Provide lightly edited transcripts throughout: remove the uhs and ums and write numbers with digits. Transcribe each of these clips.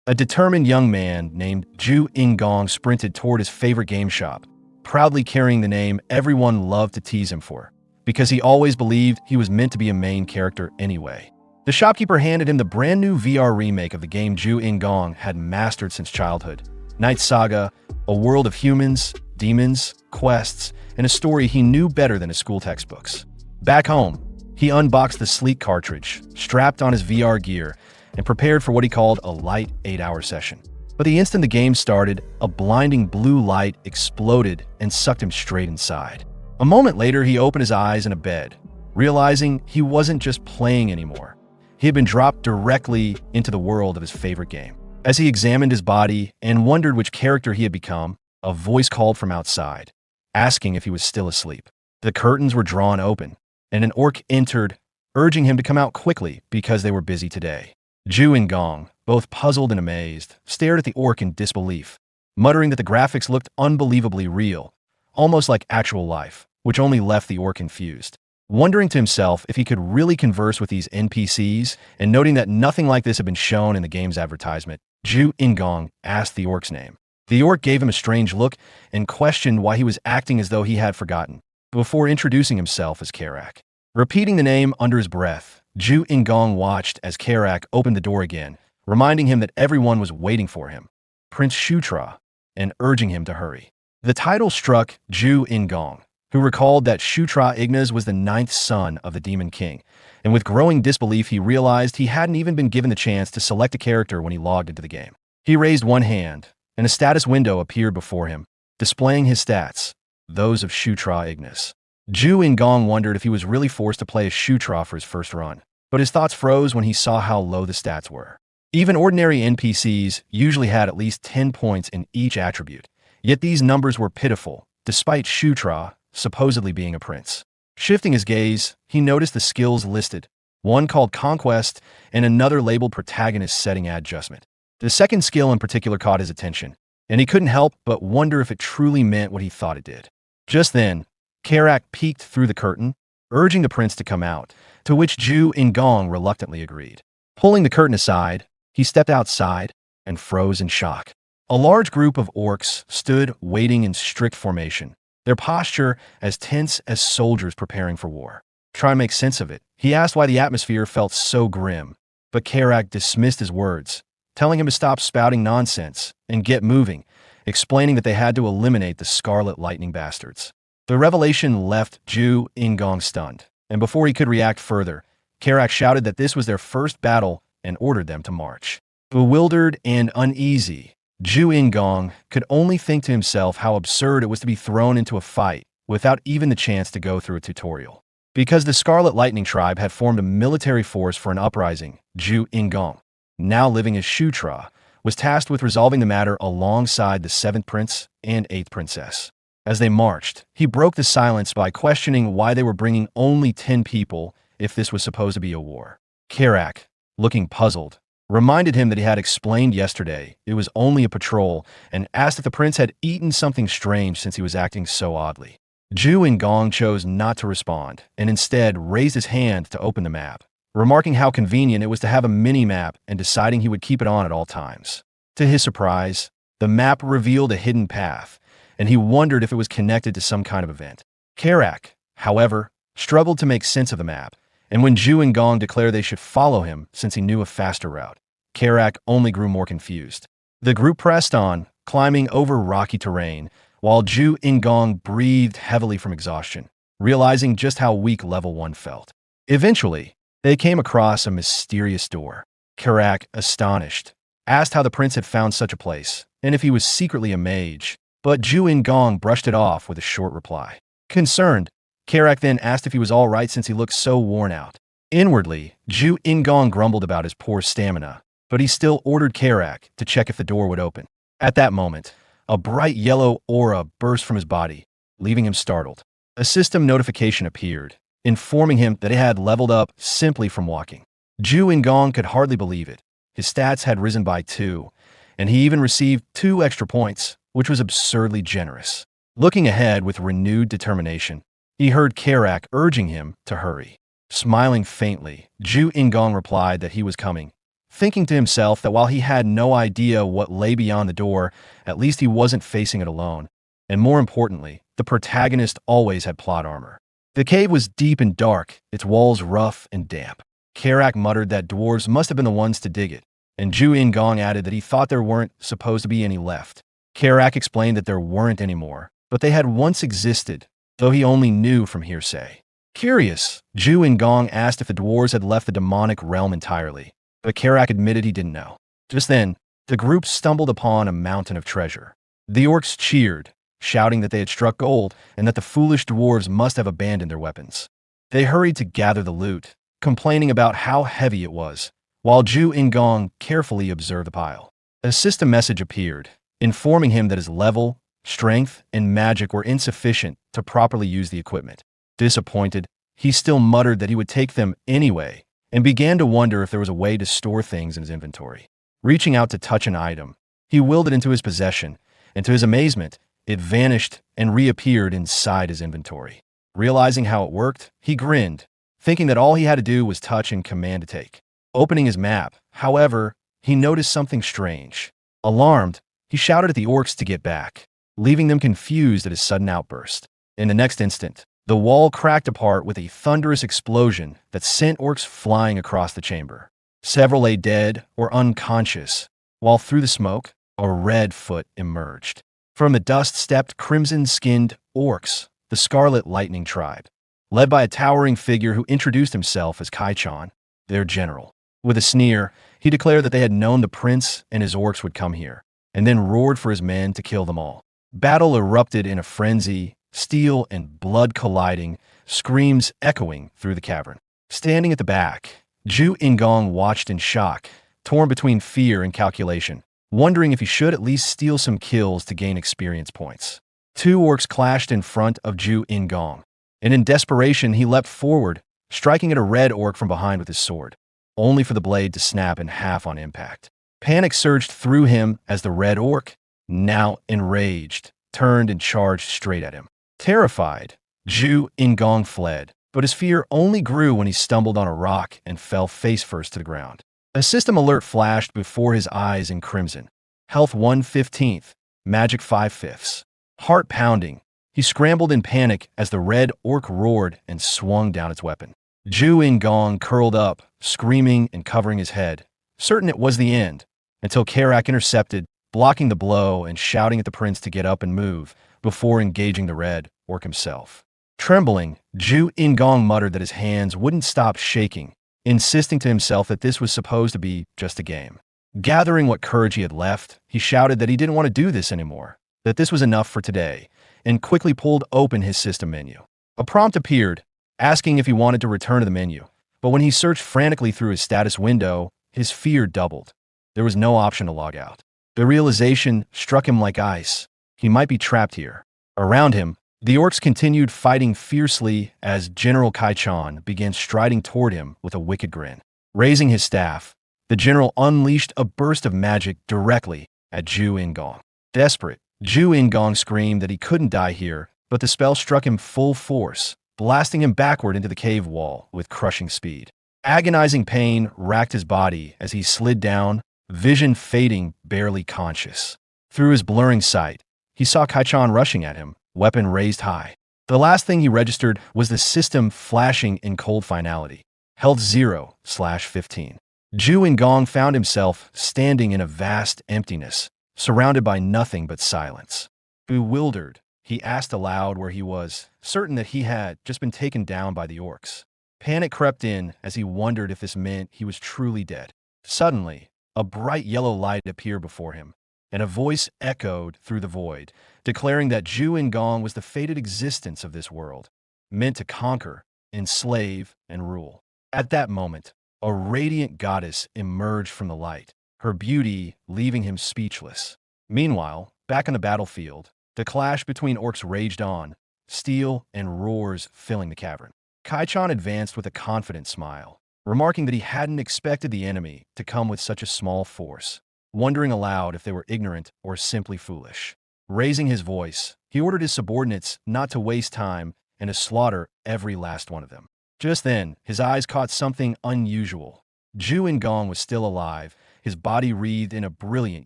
A determined young man named Ju Ingong sprinted toward his favorite game shop, proudly carrying the name everyone loved to tease him for, because he always believed he was meant to be a main character anyway. The shopkeeper handed him the brand new VR remake of the game Ju Ingong had mastered since childhood, Night Saga, a world of humans, demons, quests, and a story he knew better than his school textbooks. Back home, he unboxed the sleek cartridge, strapped on his VR gear, and prepared for what he called a light 8-hour session. But the instant the game started, a blinding blue light exploded and sucked him straight inside. A moment later, he opened his eyes in a bed, realizing he wasn't just playing anymore. He had been dropped directly into the world of his favorite game. As he examined his body and wondered which character he had become, a voice called from outside, asking if he was still asleep. The curtains were drawn open, and an orc entered, urging him to come out quickly because they were busy today. Ju and Gong, both puzzled and amazed, stared at the orc in disbelief, muttering that the graphics looked unbelievably real, almost like actual life, which only left the orc confused. Wondering to himself if he could really converse with these NPCs, and noting that nothing like this had been shown in the game's advertisement, Ju Ingong asked the orc's name. The orc gave him a strange look and questioned why he was acting as though he had forgotten, before introducing himself as Karak. Repeating the name under his breath, Ju Ingong watched as Karak opened the door again, reminding him that everyone was waiting for him, Prince Shutra, and urging him to hurry. The title struck Ju Ingong, who recalled that Shutra Ignas was the 9th son of the Demon King, and with growing disbelief he realized he hadn't even been given the chance to select a character when he logged into the game. He raised one hand, and a status window appeared before him, displaying his stats, those of Shutra Ignas. Ju Ingong wondered if he was really forced to play as Shutra for his first run, but his thoughts froze when he saw how low the stats were. Even ordinary NPCs usually had at least 10 points in each attribute, yet these numbers were pitiful, despite Shutra supposedly being a prince. Shifting his gaze, he noticed the skills listed, one called Conquest and another labeled Protagonist Setting Adjustment. The second skill in particular caught his attention, and he couldn't help but wonder if it truly meant what he thought it did. Just then, Karak peeked through the curtain, urging the prince to come out, to which Ju Ingong reluctantly agreed. Pulling the curtain aside, he stepped outside and froze in shock. A large group of orcs stood waiting in strict formation, their posture as tense as soldiers preparing for war. Trying to make sense of it, he asked why the atmosphere felt so grim, but Karak dismissed his words, telling him to stop spouting nonsense and get moving, explaining that they had to eliminate the Scarlet Lightning bastards. The revelation left Ju Ingong stunned, and before he could react further, Karak shouted that this was their first battle and ordered them to march. Bewildered and uneasy, Ju Ingong could only think to himself how absurd it was to be thrown into a fight without even the chance to go through a tutorial. Because the Scarlet Lightning tribe had formed a military force for an uprising, Ju Ingong, now living as Shutra, was tasked with resolving the matter alongside the 7th prince and 8th princess. As they marched, he broke the silence by questioning why they were bringing only 10 people if this was supposed to be a war. Karak, looking puzzled, reminded him that he had explained yesterday it was only a patrol and asked if the prince had eaten something strange since he was acting so oddly. Ju Ingong chose not to respond and instead raised his hand to open the map, remarking how convenient it was to have a mini-map and deciding he would keep it on at all times. To his surprise, the map revealed a hidden path, and he wondered if it was connected to some kind of event. Karak, however, struggled to make sense of the map, and when Ju Ingong declared they should follow him since he knew a faster route, Karak only grew more confused. The group pressed on, climbing over rocky terrain, while Ju Ingong breathed heavily from exhaustion, realizing just how weak Level 1 felt. Eventually, they came across a mysterious door. Karak, astonished, asked how the prince had found such a place, and if he was secretly a mage, but Ju Ingong brushed it off with a short reply. Concerned, Karak then asked if he was all right since he looked so worn out. Inwardly, Ju Ingong grumbled about his poor stamina, but he still ordered Karak to check if the door would open. At that moment, a bright yellow aura burst from his body, leaving him startled. A system notification appeared, informing him that he had leveled up simply from walking. Ju Ingong could hardly believe it. His stats had risen by 2, and he even received 2 extra points, which was absurdly generous. Looking ahead with renewed determination, he heard Karak urging him to hurry. Smiling faintly, Ju Ingong replied that he was coming, thinking to himself that while he had no idea what lay beyond the door, at least he wasn't facing it alone. And more importantly, the protagonist always had plot armor. The cave was deep and dark, its walls rough and damp. Karak muttered that dwarves must have been the ones to dig it, and Ju In-gong added that he thought there weren't supposed to be any left. Karak explained that there weren't anymore, but they had once existed, though he only knew from hearsay. Curious, Ju In-gong asked if the dwarves had left the demonic realm entirely, but Karak admitted he didn't know. Just then, the group stumbled upon a mountain of treasure. The orcs cheered, shouting that they had struck gold and that the foolish dwarves must have abandoned their weapons. They hurried to gather the loot, complaining about how heavy it was, while Ju In-gong carefully observed the pile. A system message appeared, informing him that his level, strength, and magic were insufficient to properly use the equipment. Disappointed, he still muttered that he would take them anyway, and began to wonder if there was a way to store things in his inventory. Reaching out to touch an item, he willed it into his possession, and to his amazement, it vanished and reappeared inside his inventory. Realizing how it worked, he grinned, thinking that all he had to do was touch and command to take. Opening his map, however, he noticed something strange. Alarmed, he shouted at the orcs to get back, leaving them confused at his sudden outburst. In the next instant, the wall cracked apart with a thunderous explosion that sent orcs flying across the chamber. Several lay dead or unconscious, while through the smoke, a red foot emerged. From the dust stepped crimson-skinned orcs, the Scarlet Lightning tribe, led by a towering figure who introduced himself as Kai-chan, their general. With a sneer, he declared that they had known the prince and his orcs would come here, and then roared for his men to kill them all. Battle erupted in a frenzy, steel and blood colliding, screams echoing through the cavern. Standing at the back, Ju In-gong watched in shock, torn between fear and calculation, wondering if he should at least steal some kills to gain experience points. Two orcs clashed in front of Ju In-gong, and in desperation he leapt forward, striking at a red orc from behind with his sword, only for the blade to snap in half on impact. Panic surged through him as the red orc, now enraged, turned and charged straight at him. Terrified, Ju In-gong fled, but his fear only grew when he stumbled on a rock and fell face first to the ground. A system alert flashed before his eyes in crimson. Health 1/15, magic 5/5. Heart pounding, he scrambled in panic as the red orc roared and swung down its weapon. Ju In-gong curled up, screaming and covering his head, certain it was the end, until Karak intercepted, blocking the blow and shouting at the prince to get up and move before engaging the red orc himself. Trembling, Ju In-gong muttered that his hands wouldn't stop shaking, insisting to himself that this was supposed to be just a game. Gathering what courage he had left, he shouted that he didn't want to do this anymore, that this was enough for today, and quickly pulled open his system menu. A prompt appeared, asking if he wanted to return to the menu, but when he searched frantically through his status window, his fear doubled. There was no option to log out. The realization struck him like ice. He might be trapped here. Around him, the orcs continued fighting fiercely as General Kai-chan began striding toward him with a wicked grin. Raising his staff, the general unleashed a burst of magic directly at Ju In-gong. Desperate, Ju In-gong screamed that he couldn't die here, but the spell struck him full force, blasting him backward into the cave wall with crushing speed. Agonizing pain racked his body as he slid down, vision fading, barely conscious. Through his blurring sight, he saw Kai-chan rushing at him, weapon raised high. The last thing he registered was the system flashing in cold finality. Health 0/15. Ju In-gong found himself standing in a vast emptiness, surrounded by nothing but silence. Bewildered, he asked aloud where he was, certain that he had just been taken down by the orcs. Panic crept in as he wondered if this meant he was truly dead. Suddenly, a bright yellow light appeared before him, and a voice echoed through the void, declaring that Ju In-gong was the fated existence of this world, meant to conquer, enslave, and rule. At that moment, a radiant goddess emerged from the light, her beauty leaving him speechless. Meanwhile, back on the battlefield, the clash between orcs raged on, steel and roars filling the cavern. Kai-chan advanced with a confident smile, remarking that he hadn't expected the enemy to come with such a small force, wondering aloud if they were ignorant or simply foolish. Raising his voice, he ordered his subordinates not to waste time and to slaughter every last one of them. Just then, his eyes caught something unusual. Ju Ingong was still alive, his body wreathed in a brilliant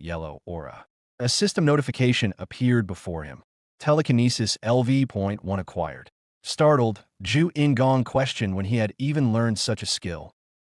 yellow aura. A system notification appeared before him. Telekinesis LV.1 acquired. Startled, Ju Ingong questioned when he had even learned such a skill,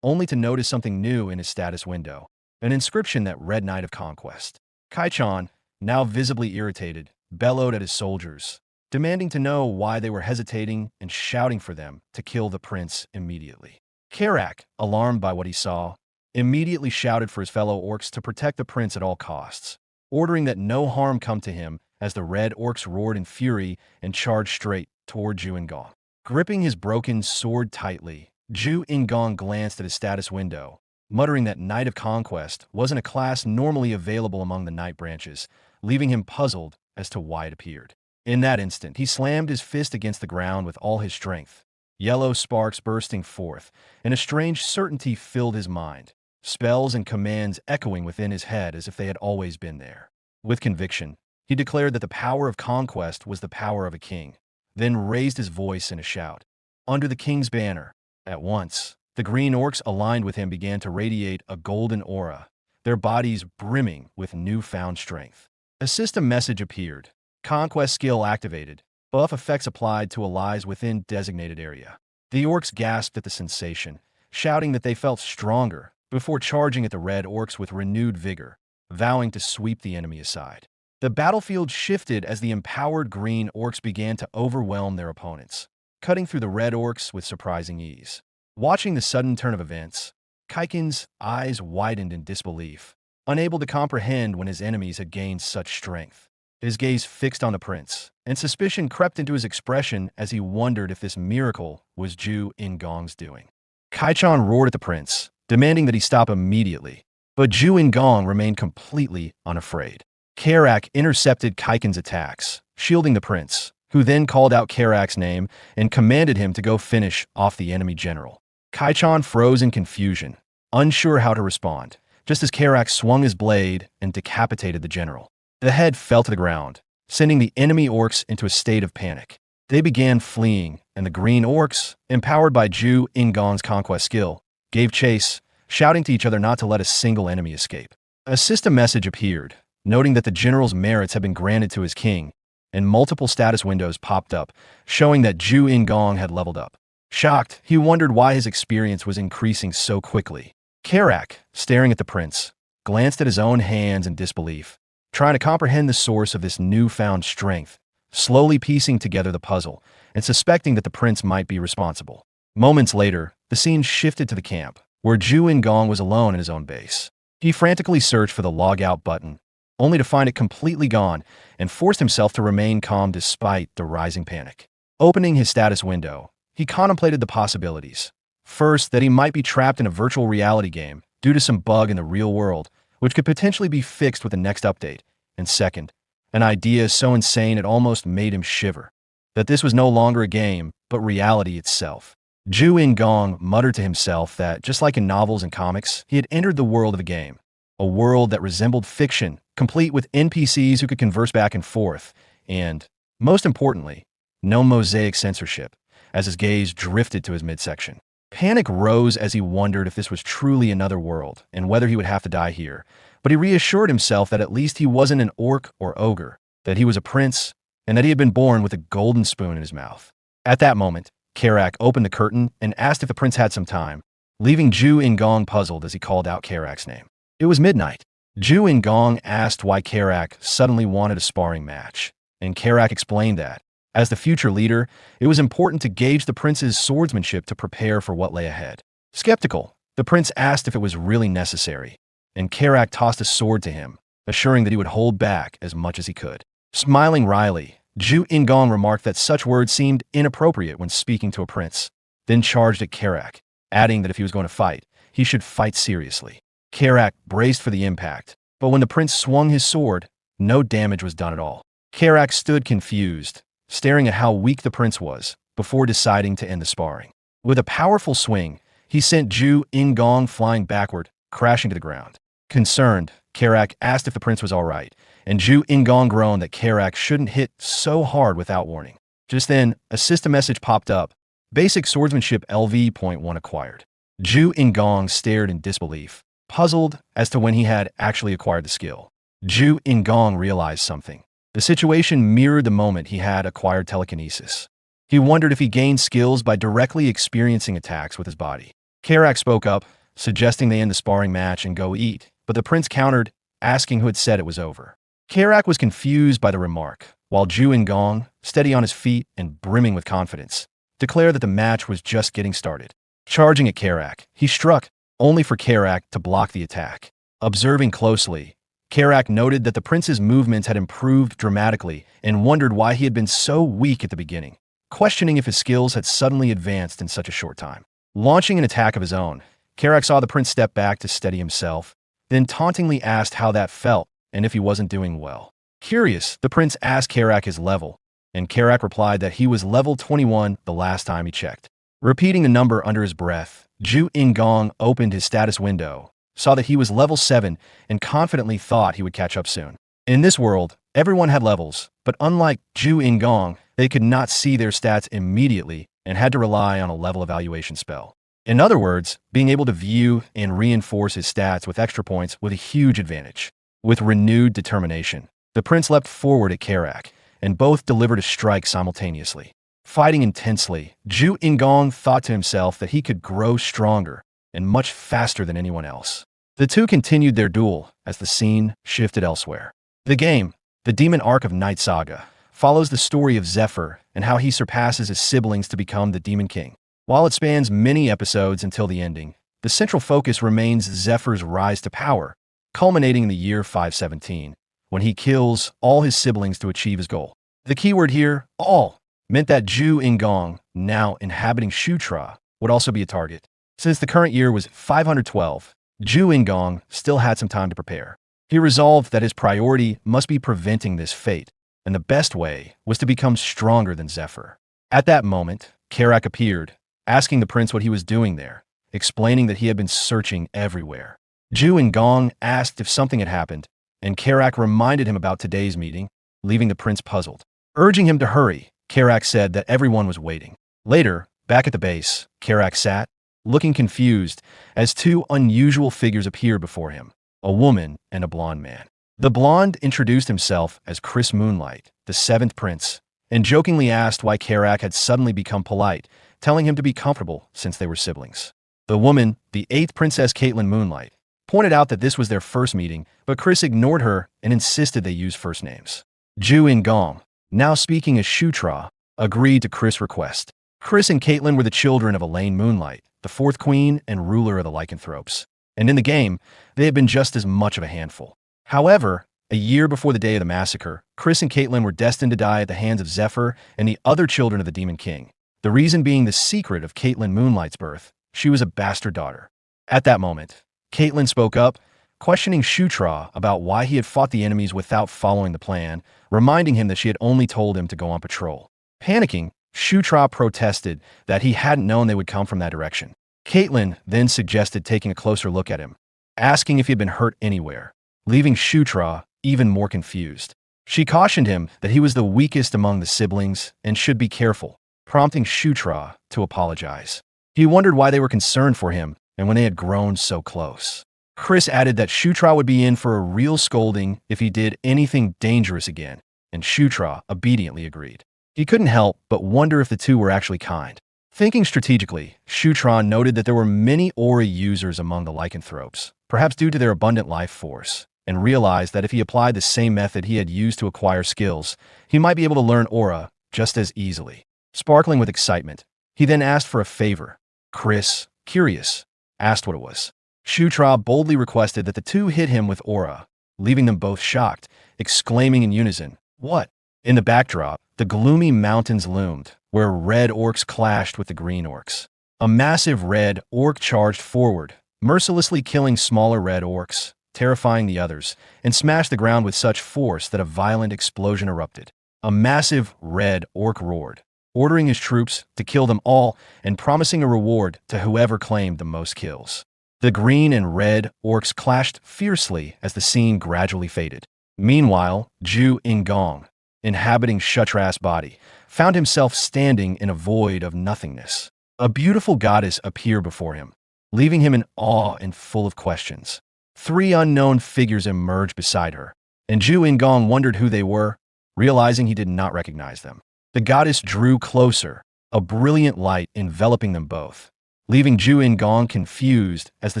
only to notice something new in his status window. An inscription that read Knight of Conquest. Kai-chan, now visibly irritated, bellowed at his soldiers, demanding to know why they were hesitating and shouting for them to kill the prince immediately. Karak, alarmed by what he saw, immediately shouted for his fellow orcs to protect the prince at all costs, ordering that no harm come to him as the red orcs roared in fury and charged straight toward Ju Ingong. Gripping his broken sword tightly, Ju Ingong glanced at his status window, muttering that Knight of Conquest wasn't a class normally available among the knight branches, leaving him puzzled as to why it appeared. In that instant, he slammed his fist against the ground with all his strength, yellow sparks bursting forth, and a strange certainty filled his mind, spells and commands echoing within his head as if they had always been there. With conviction, he declared that the power of conquest was the power of a king, then raised his voice in a shout. Under the king's banner, at once, the green orcs aligned with him began to radiate a golden aura, their bodies brimming with newfound strength. A system message appeared. Conquest skill activated. Buff effects applied to allies within designated area. The orcs gasped at the sensation, shouting that they felt stronger, before charging at the red orcs with renewed vigor, vowing to sweep the enemy aside. The battlefield shifted as the empowered green orcs began to overwhelm their opponents, cutting through the red orcs with surprising ease. Watching the sudden turn of events, Kaiken's eyes widened in disbelief, unable to comprehend when his enemies had gained such strength. His gaze fixed on the prince, and suspicion crept into his expression as he wondered if this miracle was Ju Ingong's doing. Kai-chan roared at the prince, demanding that he stop immediately, but Ju Ingong remained completely unafraid. Karak intercepted Kaiken's attacks, shielding the prince, who then called out Karak's name and commanded him to go finish off the enemy general. Kai-chan froze in confusion, unsure how to respond, just as Karak swung his blade and decapitated the general. The head fell to the ground, sending the enemy orcs into a state of panic. They began fleeing, and the green orcs, empowered by Ju Ingong's conquest skill, gave chase, shouting to each other not to let a single enemy escape. A system message appeared, noting that the general's merits had been granted to his king, and multiple status windows popped up, showing that Ju Ingong had leveled up. Shocked, he wondered why his experience was increasing so quickly. Karak, staring at the prince, glanced at his own hands in disbelief, trying to comprehend the source of this newfound strength, slowly piecing together the puzzle, and suspecting that the prince might be responsible. Moments later, the scene shifted to the camp, where Ju Ingong was alone in his own base. He frantically searched for the log out button, only to find it completely gone, and forced himself to remain calm despite the rising panic. Opening his status window, he contemplated the possibilities. First, that he might be trapped in a virtual reality game due to some bug in the real world, which could potentially be fixed with the next update. And second, an idea so insane it almost made him shiver, that this was no longer a game, but reality itself. Ju Ingong muttered to himself that, just like in novels and comics, he had entered the world of a game, a world that resembled fiction, complete with NPCs who could converse back and forth, and, most importantly, no mosaic censorship, as his gaze drifted to his midsection. Panic rose as he wondered if this was truly another world, and whether he would have to die here, but he reassured himself that at least he wasn't an orc or ogre, that he was a prince, and that he had been born with a golden spoon in his mouth. At that moment, Karak opened the curtain and asked if the prince had some time, leaving Ju Ingong puzzled as he called out Karak's name. It was midnight. Ju Ingong asked why Karak suddenly wanted a sparring match, and Karak explained that, as the future leader, it was important to gauge the prince's swordsmanship to prepare for what lay ahead. Skeptical, the prince asked if it was really necessary, and Karak tossed a sword to him, assuring that he would hold back as much as he could. Smiling wryly, Ju Ingong remarked that such words seemed inappropriate when speaking to a prince, then charged at Karak, adding that if he was going to fight, he should fight seriously. Karak braced for the impact, but when the prince swung his sword, no damage was done at all. Karak stood confused, staring at how weak the prince was, before deciding to end the sparring. With a powerful swing, he sent Ju Ingong flying backward, crashing to the ground. Concerned, Karak asked if the prince was all right, and Ju Ingong groaned that Karak shouldn't hit so hard without warning. Just then, a system message popped up. Basic swordsmanship LV.1 acquired. Zhu Ingong stared in disbelief, puzzled as to when he had actually acquired the skill. Zhu Ingong realized something. The situation mirrored the moment he had acquired telekinesis. He wondered if he gained skills by directly experiencing attacks with his body. Karak spoke up, suggesting they end the sparring match and go eat, but the prince countered, asking who had said it was over. Karak was confused by the remark, while Zhu Ingong, steady on his feet and brimming with confidence, declared that the match was just getting started. Charging at Karak, he struck, only for Karak to block the attack. Observing closely, Karak noted that the prince's movements had improved dramatically and wondered why he had been so weak at the beginning, questioning if his skills had suddenly advanced in such a short time. Launching an attack of his own, Karak saw the prince step back to steady himself, then tauntingly asked how that felt and if he wasn't doing well. Curious, the prince asked Karak his level, and Karak replied that he was level 21 the last time he checked. Repeating the number under his breath, Zhu Ingong opened his status window, saw that he was level 7, and confidently thought he would catch up soon. In this world, everyone had levels, but unlike Zhu Ingong, they could not see their stats immediately and had to rely on a level evaluation spell. In other words, being able to view and reinforce his stats with extra points was a huge advantage. With renewed determination, the prince leapt forward at Karak, and both delivered a strike simultaneously. Fighting intensely, Zhu Ingong thought to himself that he could grow stronger and much faster than anyone else. The two continued their duel as the scene shifted elsewhere. The game, The Demon Arc of Night Saga, follows the story of Zephyr and how he surpasses his siblings to become the Demon King. While it spans many episodes until the ending, the central focus remains Zephyr's rise to power, culminating in the year 517, when he kills all his siblings to achieve his goal. The keyword here, all, meant that Zhu Ingong, now inhabiting Shutra, would also be a target. Since the current year was 512, Zhu Ingong still had some time to prepare. He resolved that his priority must be preventing this fate, and the best way was to become stronger than Zephyr. At that moment, Karak appeared, asking the prince what he was doing there, explaining that he had been searching everywhere. Zhu Ingong asked if something had happened, and Karak reminded him about today's meeting, leaving the prince puzzled. Urging him to hurry, Karak said that everyone was waiting. Later, back at the base, Karak sat, looking confused, as two unusual figures appeared before him, a woman and a blonde man. The blonde introduced himself as Chris Moonlight, the seventh prince, and jokingly asked why Karak had suddenly become polite, telling him to be comfortable since they were siblings. The woman, the eighth princess Caitlin Moonlight, pointed out that this was their first meeting, but Chris ignored her and insisted they use first names. Zhu Ingong, now speaking as Shutra, agreed to Chris' request. Chris and Caitlin were the children of Elaine Moonlight, the fourth queen and ruler of the lycanthropes. And in the game, they had been just as much of a handful. However, a year before the day of the massacre, Chris and Caitlin were destined to die at the hands of Zephyr and the other children of the Demon King. The reason being the secret of Caitlin Moonlight's birth. She was a bastard daughter. At that moment, Caitlin spoke up, questioning Shutra about why he had fought the enemies without following the plan, reminding him that she had only told him to go on patrol. Panicking, Shutra protested that he hadn't known they would come from that direction. Caitlin then suggested taking a closer look at him, asking if he had been hurt anywhere, leaving Shutra even more confused. She cautioned him that he was the weakest among the siblings and should be careful, prompting Shutra to apologize. He wondered why they were concerned for him and when they had grown so close. Chris added that Shutra would be in for a real scolding if he did anything dangerous again, and Shutra obediently agreed. He couldn't help but wonder if the two were actually kind. Thinking strategically, Shutra noted that there were many aura users among the lycanthropes, perhaps due to their abundant life force, and realized that if he applied the same method he had used to acquire skills, he might be able to learn aura just as easily. Sparkling with excitement, he then asked for a favor. Chris, curious, asked what it was. Shutra boldly requested that the two hit him with aura, leaving them both shocked, exclaiming in unison, "What?" In the backdrop, the gloomy mountains loomed, where red orcs clashed with the green orcs. A massive red orc charged forward, mercilessly killing smaller red orcs, terrifying the others, and smashed the ground with such force that a violent explosion erupted. A massive red orc roared, ordering his troops to kill them all and promising a reward to whoever claimed the most kills. The green and red orcs clashed fiercely as the scene gradually faded. Meanwhile, Zhu Ingong, inhabiting Shutra's body, found himself standing in a void of nothingness. A beautiful goddess appeared before him. leaving him in awe and full of questions. Three unknown figures emerged beside her, and Zhu Ingong wondered who they were, realizing he did not recognize them. The goddess drew closer, a brilliant light enveloping them both, leaving Zhu Ingong confused as the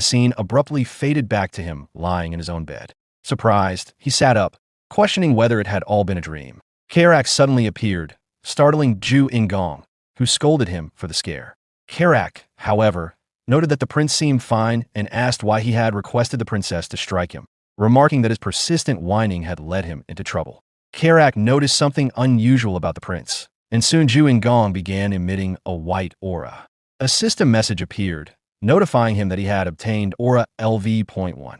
scene abruptly faded back to him lying in his own bed. Surprised, he sat up, questioning whether it had all been a dream. Karak suddenly appeared, startling Zhu Ingong, who scolded him for the scare. Karak, however, noted that the prince seemed fine and asked why he had requested the princess to strike him, remarking that his persistent whining had led him into trouble. Karak noticed something unusual about the prince, and soon Zhu Ingong began emitting a white aura. A system message appeared, notifying him that he had obtained Aura LV.1.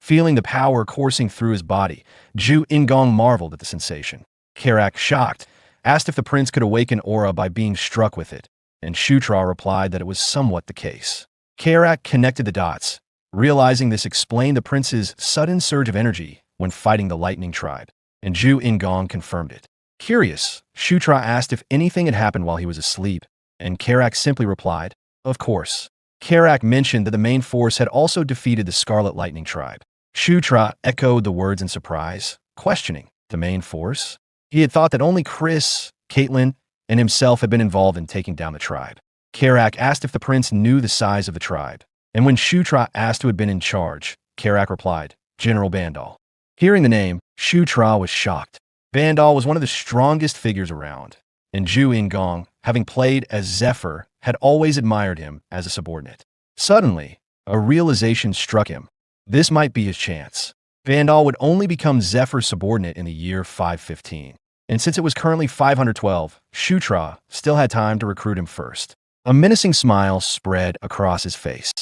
Feeling the power coursing through his body, Zhu Ingong marveled at the sensation. Karak, shocked, asked if the prince could awaken Aura by being struck with it, and Shutra replied that it was somewhat the case. Karak connected the dots, realizing this explained the prince's sudden surge of energy when fighting the Lightning Tribe, and Zhu Ingong confirmed it. Curious, Shutra asked if anything had happened while he was asleep, and Karak simply replied, "Of course." Karak mentioned that the main force had also defeated the Scarlet Lightning Tribe. Shutra echoed the words in surprise, questioning the main force. He had thought that only Chris, Caitlin, and himself had been involved in taking down the tribe. Karak asked if the prince knew the size of the tribe, and when Shutra asked who had been in charge, Karak replied, "General Bandal." Hearing the name, Shutra was shocked. Bandal was one of the strongest figures around, and Zhu Ingong, having played as Zephyr, had always admired him as a subordinate. Suddenly, a realization struck him. This might be his chance. Bandal would only become Zephyr's subordinate in the year 515. And since it was currently 512, Shutra still had time to recruit him first. A menacing smile spread across his face.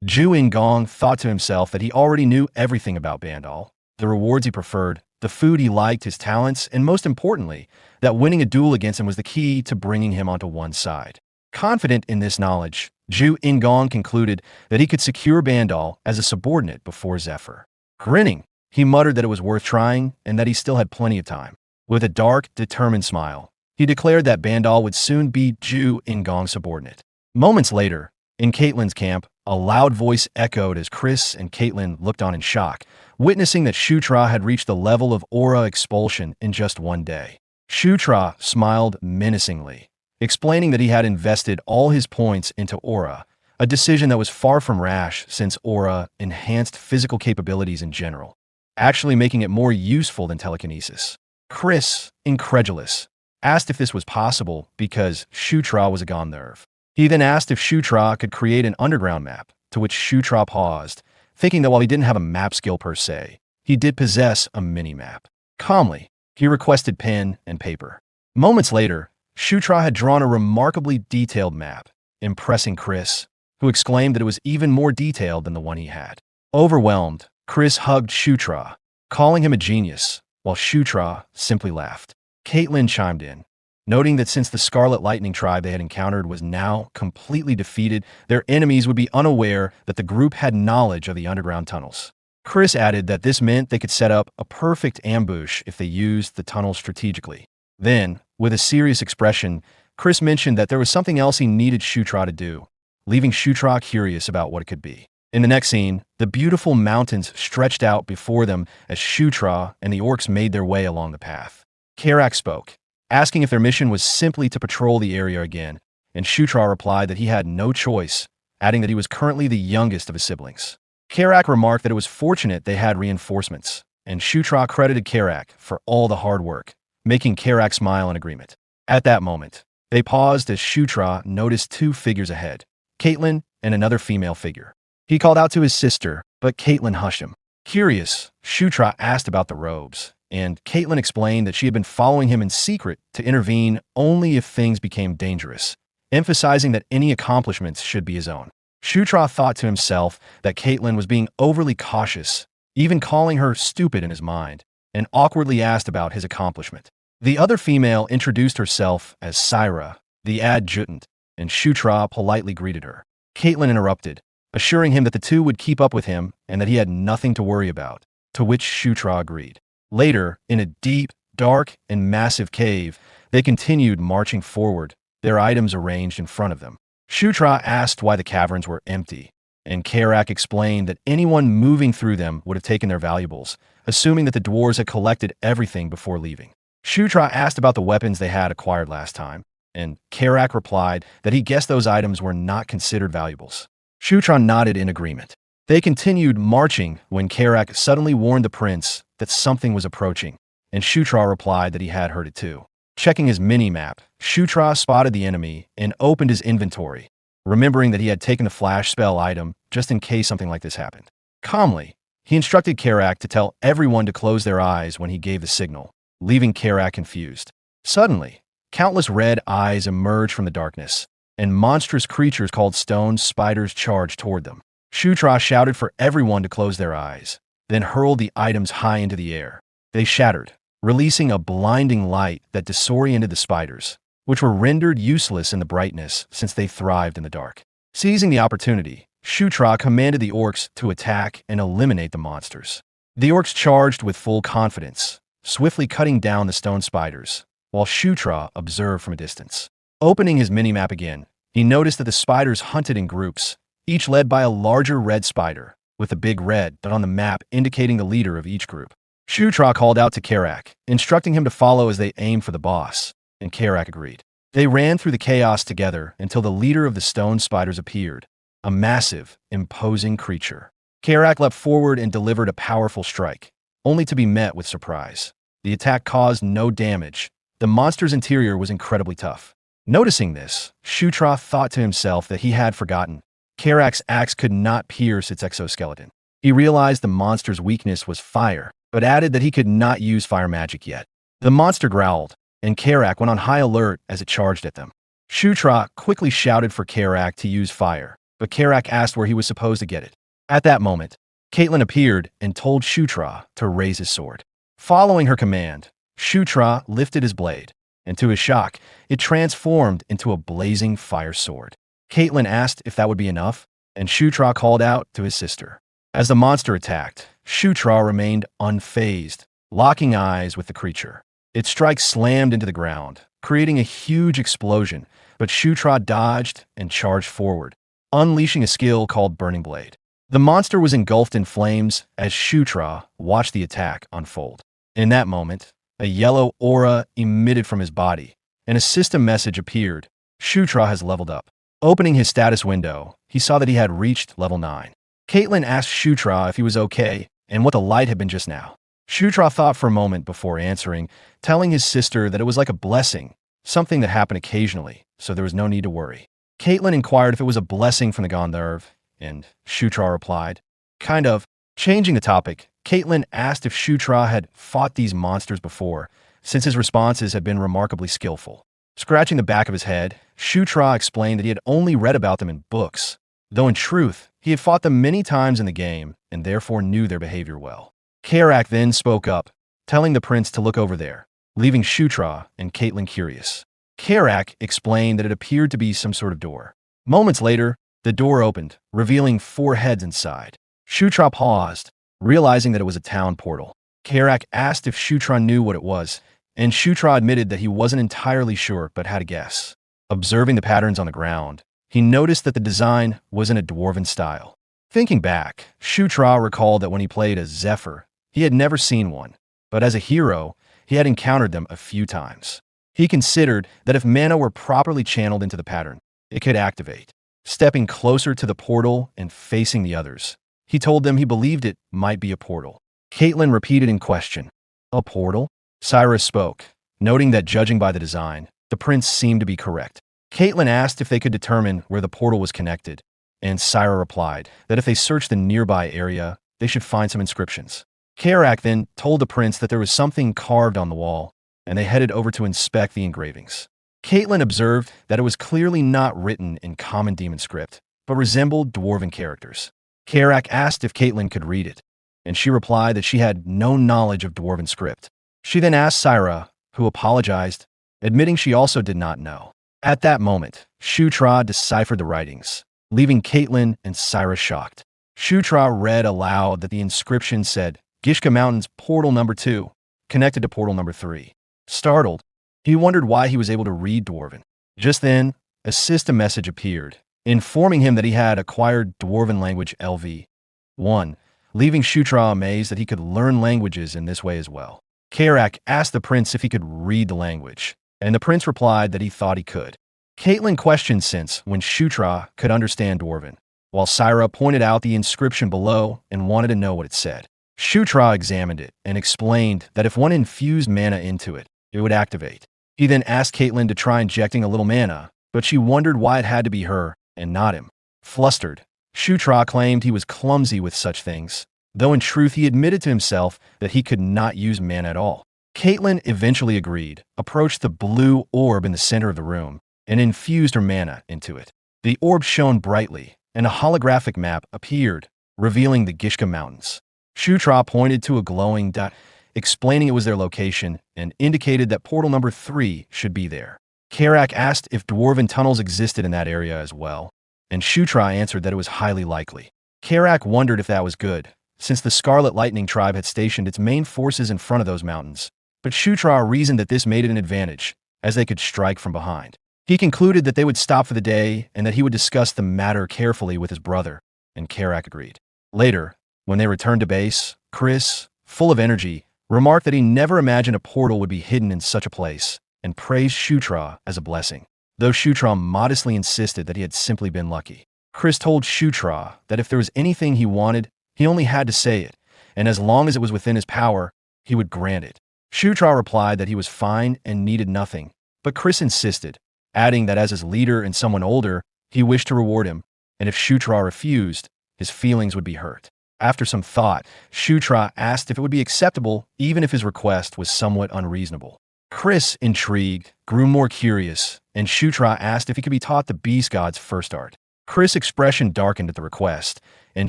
Zhu Ingong thought to himself that he already knew everything about Bandal, the rewards he preferred, the food he liked, his talents, and most importantly, that winning a duel against him was the key to bringing him onto one side. Confident in this knowledge, Zhu Ingong concluded that he could secure Bandal as a subordinate before Zephyr. Grinning, he muttered that it was worth trying and that he still had plenty of time. With a dark, determined smile, he declared that Bandal would soon be Zhu Ingong's subordinate. Moments later, in Caitlin's camp, a loud voice echoed as Chris and Caitlin looked on in shock, witnessing that Shutra had reached the level of aura expulsion in just one day. Shutra smiled menacingly, explaining that he had invested all his points into aura, a decision that was far from rash since aura enhanced physical capabilities in general, actually making it more useful than telekinesis. Chris, incredulous, asked if this was possible because Shutra was a Gandharv. He then asked if Shutra could create an underground map, to which Shutra paused, thinking that while he didn't have a map skill per se, he did possess a mini-map. Calmly, he requested pen and paper. Moments later, Shutra had drawn a remarkably detailed map, impressing Chris, who exclaimed that it was even more detailed than the one he had. Overwhelmed, Chris hugged Shutra, calling him a genius, while Shutra simply laughed. Caitlin chimed in, noting that since the Scarlet Lightning Tribe they had encountered was now completely defeated, their enemies would be unaware that the group had knowledge of the underground tunnels. Chris added that this meant they could set up a perfect ambush if they used the tunnels strategically. Then, with a serious expression, Chris mentioned that there was something else he needed Shutra to do, leaving Shutra curious about what it could be. In the next scene, the beautiful mountains stretched out before them as Shutra and the orcs made their way along the path. Karak spoke, asking if their mission was simply to patrol the area again, and Shutra replied that he had no choice, adding that he was currently the youngest of his siblings. Karak remarked that it was fortunate they had reinforcements, and Shutra credited Karak for all the hard work, making Karak smile in agreement. At that moment, they paused as Shutra noticed two figures ahead, Caitlin and another female figure. He called out to his sister, but Caitlin hushed him. Curious, Shutra asked about the robes, and Caitlin explained that she had been following him in secret to intervene only if things became dangerous, emphasizing that any accomplishments should be his own. Shutra thought to himself that Caitlin was being overly cautious, even calling her stupid in his mind, and awkwardly asked about his accomplishment. The other female introduced herself as Syra, the adjutant, and Shutra politely greeted her. Caitlin interrupted, assuring him that the two would keep up with him and that he had nothing to worry about, to which Shutra agreed. Later, in a deep, dark, and massive cave, they continued marching forward, their items arranged in front of them. Shutra asked why the caverns were empty, and Karak explained that anyone moving through them would have taken their valuables, assuming that the dwarves had collected everything before leaving. Shutra asked about the weapons they had acquired last time, and Karak replied that he guessed those items were not considered valuables. Shutra nodded in agreement. They continued marching when Karak suddenly warned the prince that something was approaching, and Shutra replied that he had heard it too. Checking his mini-map, Shutra spotted the enemy and opened his inventory, remembering that he had taken the flash spell item just in case something like this happened. Calmly, he instructed Karak to tell everyone to close their eyes when he gave the signal, leaving Karak confused. Suddenly, countless red eyes emerged from the darkness, and monstrous creatures called stone spiders charged toward them. Shutra shouted for everyone to close their eyes, then hurled the items high into the air. They shattered, releasing a blinding light that disoriented the spiders, which were rendered useless in the brightness since they thrived in the dark. Seizing the opportunity, Shutra commanded the orcs to attack and eliminate the monsters. The orcs charged with full confidence, swiftly cutting down the stone spiders, while Shutra observed from a distance. Opening his minimap again, he noticed that the spiders hunted in groups, each led by a larger red spider, with a big red dot on the map indicating the leader of each group. Shutra called out to Karak, instructing him to follow as they aimed for the boss, and Karak agreed. They ran through the chaos together until the leader of the stone spiders appeared, a massive, imposing creature. Karak leapt forward and delivered a powerful strike, only to be met with surprise. The attack caused no damage. The monster's interior was incredibly tough. Noticing this, Shutra thought to himself that he had forgotten. Karak's axe could not pierce its exoskeleton. He realized the monster's weakness was fire, but added that he could not use fire magic yet. The monster growled, and Karak went on high alert as it charged at them. Shutra quickly shouted for Karak to use fire, but Karak asked where he was supposed to get it. At that moment, Caitlin appeared and told Shutra to raise his sword. Following her command, Shutra lifted his blade, and to his shock, it transformed into a blazing fire sword. Caitlin asked if that would be enough, and Shutra called out to his sister. As the monster attacked, Shutra remained unfazed, locking eyes with the creature. Its strike slammed into the ground, creating a huge explosion, but Shutra dodged and charged forward, unleashing a skill called Burning Blade. The monster was engulfed in flames as Shutra watched the attack unfold. In that moment, a yellow aura emitted from his body, and a system message appeared. Shutra has leveled up. Opening his status window, he saw that he had reached level 9. Caitlin asked Shutra if he was okay and what the light had been just now. Shutra thought for a moment before answering, telling his sister that it was like a blessing, something that happened occasionally, so there was no need to worry. Caitlin inquired if it was a blessing from the Gandharv, and Shutra replied, kind of. Changing the topic, Caitlin asked if Shutra had fought these monsters before, since his responses had been remarkably skillful. Scratching the back of his head, Shutra explained that he had only read about them in books, though in truth, he had fought them many times in the game and therefore knew their behavior well. Karak then spoke up, telling the prince to look over there, leaving Shutra and Caitlin curious. Karak explained that it appeared to be some sort of door. Moments later, the door opened, revealing 4 heads inside. Shutra paused, realizing that it was a town portal. Karak asked if Shutra knew what it was, and Shutra admitted that he wasn't entirely sure but had a guess. Observing the patterns on the ground, he noticed that the design was in a dwarven style. Thinking back, Shutra recalled that when he played as Zephyr, he had never seen one, but as a hero, he had encountered them a few times. He considered that if mana were properly channeled into the pattern, it could activate. Stepping closer to the portal and facing the others, he told them he believed it might be a portal. Caitlin repeated in question, "A portal?" Cyrus spoke, noting that judging by the design, the prince seemed to be correct. Caitlin asked if they could determine where the portal was connected, and Cyrus replied that if they searched the nearby area, they should find some inscriptions. Karak then told the prince that there was something carved on the wall, and they headed over to inspect the engravings. Caitlin observed that it was clearly not written in common demon script, but resembled dwarven characters. Karak asked if Caitlin could read it, and she replied that she had no knowledge of dwarven script. She then asked Syra, who apologized, admitting she also did not know. At that moment, Shutra deciphered the writings, leaving Caitlin and Syra shocked. Shutra read aloud that the inscription said, Gishka Mountains Portal Number 2, connected to Portal Number 3. Startled, he wondered why he was able to read Dwarven. Just then, a system message appeared, informing him that he had acquired Dwarven language LV1, leaving Shutra amazed that he could learn languages in this way as well. Karak asked the prince if he could read the language, and the prince replied that he thought he could. Caitlin questioned since when Shutra could understand Dwarven, while Syra pointed out the inscription below and wanted to know what it said. Shutra examined it and explained that if one infused mana into it, it would activate. He then asked Caitlin to try injecting a little mana, but she wondered why it had to be her and not him. Flustered, Shutra claimed he was clumsy with such things, though in truth he admitted to himself that he could not use mana at all. Caitlin eventually agreed, approached the blue orb in the center of the room, and infused her mana into it. The orb shone brightly, and a holographic map appeared, revealing the Gishka Mountains. Shutra pointed to a glowing dot, explaining it was their location, and indicated that portal number 3 should be there. Karak asked if dwarven tunnels existed in that area as well, and Shutra answered that it was highly likely. Karak wondered if that was good, since the Scarlet Lightning tribe had stationed its main forces in front of those mountains, but Shutra reasoned that this made it an advantage, as they could strike from behind. He concluded that they would stop for the day and that he would discuss the matter carefully with his brother, and Karak agreed. Later, when they returned to base, Chris, full of energy, remarked that he never imagined a portal would be hidden in such a place, and praised Shutra as a blessing, though Shutra modestly insisted that he had simply been lucky. Chris told Shutra that if there was anything he wanted, he only had to say it, and as long as it was within his power, he would grant it. Shutra replied that he was fine and needed nothing, but Chris insisted, adding that as his leader and someone older, he wished to reward him, and if Shutra refused, his feelings would be hurt. After some thought, Shutra asked if it would be acceptable even if his request was somewhat unreasonable. Chris, intrigued, grew more curious, and Shutra asked if he could be taught the Beast God's first art. Chris' expression darkened at the request, and